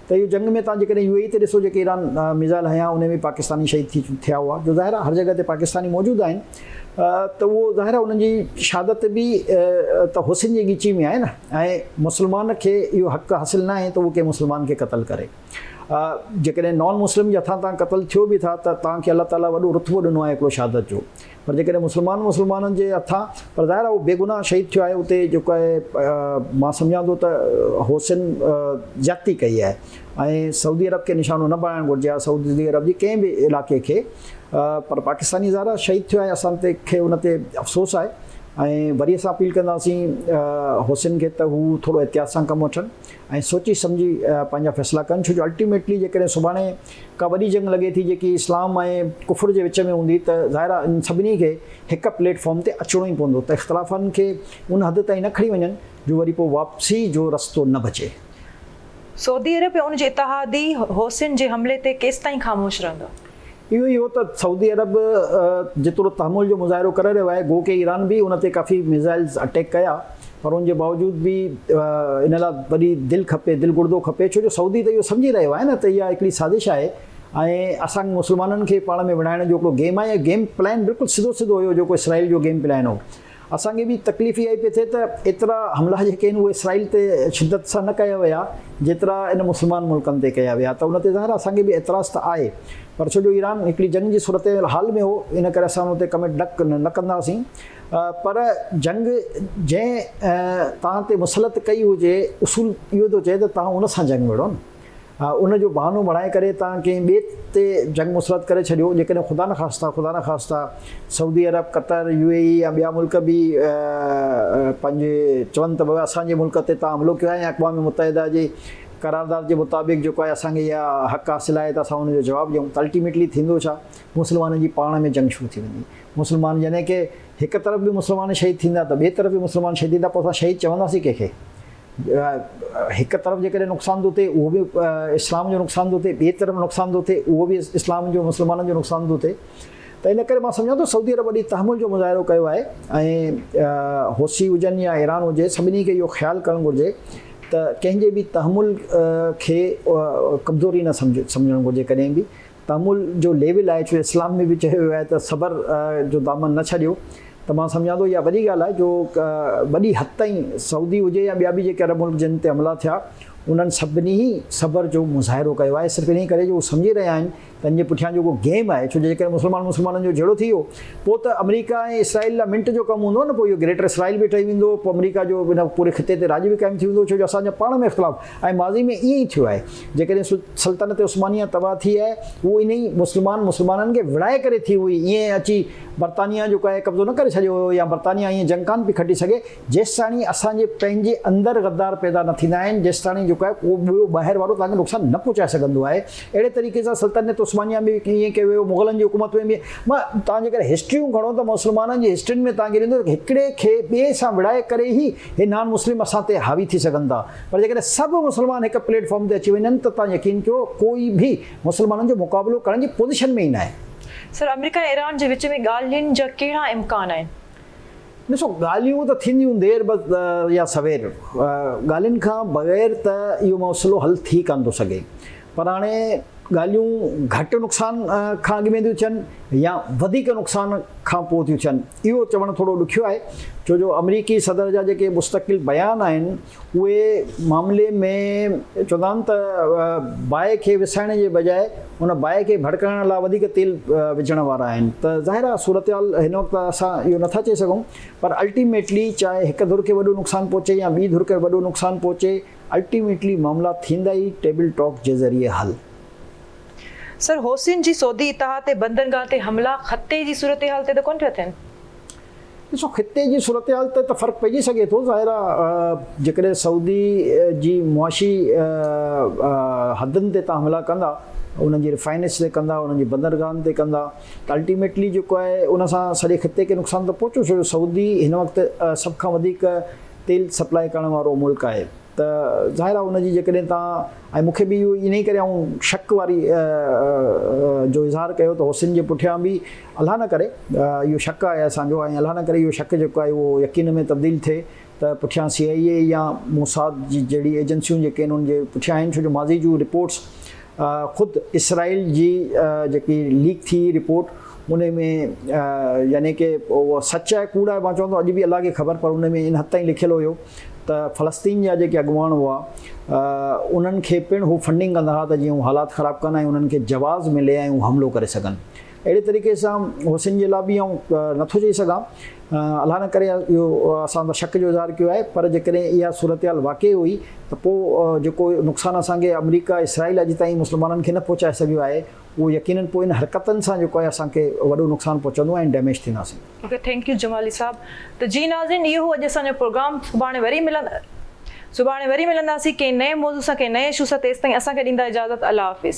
त इहो जंग में तव्हां जेकॾहिं UAE ते ॾिसो जेके ईरान मिज़ाइल हया उन में पाकिस्तानी शहीद थिया हुआ जो ज़ाहिर आहे हर जॻह ते पाकिस्तानी मौजूदु आहिनि त उहो ज़ाहिर आहे उन्हनि जी शहादत बि त हुसैन जी ॻिची में आहे न ऐं मुस्लमान खे इहो हक़ु हासिलु न आहे त उहो कंहिं मुस्लमान खे क़तलु करे जेकॾहिं नॉन मुस्लिम जे हथां तव्हां क़तलु थियो बि था त तव्हांखे अलाह ताला वॾो रुतबो ॾिनो आहे हिकिड़ो शहादत जो पर जेकॾहिं मुस्लमाननि जे हथां पर ज़ाहिर आहे उहो बेगुनाह शहीद थियो आहे उते जेको आहे मां सम्झां थो त हुसैन ज्यादती कई आहे ऐं सऊदी अरब खे निशानो न बणाइणु घुरिजे आहे सऊदी अरब जी कंहिं बि इलाइक़े खे पर पाकिस्तानी ज़ाहिर शहीद थियो आहे असां ते खे उन ते अफ़सोस आहे ऐं वरी असां अपील कंदासीं हुसैन खे त हू थोरो एहतियात सां कमु वठनि ऐं सोची सम्झी पंहिंजा फ़ैसिला कनि छो जो अल्टीमेटली जेकॾहिं सुभाणे का वॾी जंग लॻे थी जेकी इस्लाम ऐं कुफर जे विच में हूंदी त ज़ाहिर आहे इन सभिनी खे हिकु प्लेटफॉर्म ते अचिणो ई पवंदो त इख़्तिलाफ़नि खे उन हद ताईं न खणी वञनि जो वरी पोइ वापसी जो रस्तो न बचे सऊदी अरब ऐं उनजे इतिहादी हुसैन जे हमले ते केसि ताईं ख़ामोश रहंदा इहो त सऊदी अरब जेतिरो तहमुल जो मुज़ाहिरो करे रहियो आहे गो के ईरान बि उन ते काफ़ी मिज़ाइल्स अटैक कया पर उनजे बावजूदि बि इन लाइ वॾी दिलि खपे दिलि गुर्दो खपे छो जो सऊदी त इहो सम्झी रहियो आहे न त इहा हिकिड़ी साज़िश आहे ऐं असां मुस्लमाननि खे पाण में विढ़ाइण जो हिकिड़ो गेम आहे ऐं गेम प्लान बिल्कुलु सिधो सिधो हुयो जेको इसराइल जो गेम प्लान हो असांखे बि तकलीफ़ इहा ई पई थिए त एतिरा हमला जेके आहिनि उहे इसराइल ते शिदत सां न कया विया जेतिरा इन मुस्लमान मुल्कनि ते कया विया त उन ते ज़ाहिर असांखे बि एतिराज़ त आहे पर छो जो ईरान हिकिड़ी जंग जी सूरत हाल में हो इन करे असां हुन ते कमेंट न कंदासीं पर जंग जंहिं तव्हां ते मुसलत कई हुजे उसूल इहो थो चए त तव्हां उन सां जंग विढ़ो न उनजो बहानो बणाए करे तव्हां कंहिं ॿिए ते जंग मुसलत करे छॾियो जेकॾहिं ख़ुदा न ख़ास्ता सऊदी अरब कतर UAE या ॿिया मुल्क बि पंहिंजे चवनि त असांजे मुल्क ते तव्हां हमिलो कयो आहे ऐं अक़वाम मुतहिदा जे करारदाद जे मुताबिक़ जेको आहे असांखे इहा हक़ु हासिलु आहे त असां हुनजो जवाबु ॾियूं त अल्टीमेटली थींदो छा मुस्लमाननि जी पाण में जंग शुरू थी वेंदी मुस्लमान यानी की हिकु तरफ़ बि मुस्लमान शहीद थींदा त ॿिए तरफ़ बि मुस्लमान शहीद थींदा पोइ असां शहीद चवंदासीं कंहिंखे हिकु तरफ़ जेकॾहिं नुक़सानु थो थिए उहो बि इस्लाम जो नुक़सानु थो थिए ॿिए तरफ़ नुक़सानु थो थिए उहो बि इस्लाम जो मुस्लमाननि जो नुक़सानु थो थिए त इन करे मां सम्झां थो सऊदी अरब वॾी तहमुल जो मुज़ाहिरो कयो आहे ऐं होसी हुजनि या ईरान हुजे सभिनी खे इहो ख़्यालु करणु घुरिजे त कंहिंजे बि तहमुल खे कमज़ोरी न सम्झणु घुरिजे कॾहिं बि तहमुल जो लेवल आहे छो इस्लाम में बि चयो वियो आहे त सबर जो दामन न छॾियो त मां सम्झां थो इहा वॾी ॻाल्हि आहे जो वॾी हद ताईं सऊदी हुजे या ॿिया बि जेके अरब मुल्क जिन ते हमला थिया उन्हनि सभिनी ई सबर जो मुज़ाहिरो कयो आहे सिर्फ़ु इन करे जो उहे सम्झी रहिया आहिनि त इन जे पुठियां जेको गेम आहे छो जो जेकॾहिं मुस्लमाननि जो जहिड़ो थी वियो पोइ त अमेरिका ऐं इसराइल लाइ मिंट जो कमु हूंदो न पोइ इहो ग्रेटर इसराइल बि ठही वेंदो पोइ अमेरिका जो हिन पूरे ख़िते ते राज बि क़ाइमु थी वेंदो छो जो असांजा पाण में इख़्तिलाफ़ ऐं माज़ी में ईअं ई थियो आहे जेकॾहिं सल्तनत उस्मानिया तबाह थी आहे उहो इन ई मुस्लमाननि खे विढ़ाए करे थी हुई ईअं अची बर्तानिया जो काई कब्ज़ो न करे छॾियो हुयो या बर्तानिया ईअं जंग कान पई खटी सघे जेसि ताणी असांजे पंहिंजे अंदरि गद्दार पैदा न थींदा आहिनि जेसि ताणी जेको आहे को ॿियो ॿाहिरि वारो तव्हांखे नुक़सानु न पहुचाए सघंदो आहे अहिड़े तरीक़े सां सल्तनत उस्मानिया में ईअं कयो वियो मुग़लनि जी हुकूमत में बि मां तव्हां जेकॾहिं हिस्ट्रियूं खणो त मुस्लमाननि जी हिस्ट्रियुनि में तव्हांखे ॾींदो हिकिड़े खे ॿिए सां विढ़ाए करे ई हे नॉन मुस्लिम असां ते हावी थी सघनि था पर जेकॾहिं सभु मुस्लमान हिकु प्लेटफॉर्म ते अची वञनि त तव्हां यकीन कयो कोई बि मुस्लमाननि जो मुक़ाबिलो करण जी पोज़ीशन में ई न आहे सर अमेरिका ऐं ईरान जे विच में ॻाल्हियुनि जा कहिड़ा इम्कान आहिनि ॾिसो ॻाल्हियूं त थींदियूं देर बद या सवेर ॻाल्हियुनि खां बग़ैर त इहो मसइलो हल थी कान थो सघे पर हाणे ॻाल्हियूं घटि नुक़सान खां अॻु में थियूं थियनि या वधीक नुक़सान खां पोइ थियूं थियनि, इहो चवणु थोरो ॾुखियो आहे। छो जो अमरीकी सदर जा जेके मुस्तक़िल बयान आहिनि उहे मामले में चवंदा आहिनि त बाहि खे विसाइण जे बजाए उन बाहि खे भड़काइण लाइ वधीक तेल विझण वारा आहिनि। त ज़ाहिर आहे सूरत हाल हिन वक़्तु असां इहो नथा चई सघूं, पर अल्टीमेटली चाहे हिकु धुर खे वॾो नुक़सानु पहुचे या ॿी धुर खे वॾो नुक़सानु पहुचे, अल्टीमेटली मामला थींदा ई टेबल टॉक जे ज़रिए हल। सर होसिन जी सऊदी इतिहाद ते बंदरगाह ते हमला ख़त्ते जी सूरत हाल ते त कोन पिया थियनि? ॾिसो ख़िते जी सूरत हाल ते त फ़र्क़ु पइजी सघे थो। ज़ाहिर आहे जेकॾहिं सऊदी जी मुआशी हदुनि ते तव्हां हमला कंदा, उन्हनि जी रिफाइनरीज़ ते कंदा, उन्हनि जी बंदरगाहनि ते कंदा, त अल्टीमेटली जेको आहे उन सां सॼे ख़िते खे नुक़सानु त पहुचो। छो जो सऊदी हिन वक़्तु सभ खां वधीक तेल सप्लाई करण वारो मुल्क आहे। त ज़ाहिर आहे उनजी जेकॾहिं तव्हां, ऐं मूंखे बि इहो इन ई करे ऐं शक वारी जो इज़हार कयो त होसिन जे पुठियां बि अलाह न करे इहो शक आहे असांजो, ऐं अलाह न करे इहो शक जेको आहे उहो यकीन में तब्दील थिए त पुठियां CIA या मोसाद जी जहिड़ी एजेंसियूं जेके आहिनि उनजे पुठियां आहिनि। छो जो माज़ी जूं रिपोर्ट्स ख़ुदि इसराइल जी जेकी लीक थी रिपोर्ट उन में यानी कि उहा सच आहे कूड़ आहे, मां चवंदो अॼु बि अलाह खे ख़बर, पर उन में इन हद ताईं लिखियलु हुयो त फ़लस्तीन जा जेके अॻुवान हुआ उन्हनि खे पिणु हू फंडिंग कंदा हुआ त जीअं हू हालात ख़राबु कनि ऐं उन्हनि खे जवाज़ मिले ऐं हू हमिलो करे सघनि। अहिड़े तरीक़े सां होसिन जे लाइ बि नथो चई सघां, अलाह न करे इहो असां त शक जो इज़हार कयो आहे, पर जेकॾहिं इहा सूरत हाल वाक़ई हुई त पोइ जेको नुक़सानु असांखे अमरीका इसराइल अॼु ताईं मुस्लमाननि खे न पहुचाए सघियो आहे, उहो यकीननि पोइ इन हरकतनि सां जेको आहे असांखे वॾो नुक़सानु पहुचंदो ऐं डैमेज थींदासीं। ओके, थैंक यू जमाली साहब। त जी नाज़रीन, इहो अॼु असांजो प्रोग्राम। सुभाणे वरी मिलंदासीं कंहिं नए मौज़ू सां, कंहिं नए इशू सां। तेसिताईं असांखे ॾींदा इजाज़त। अल्लाह हाफ़िज़।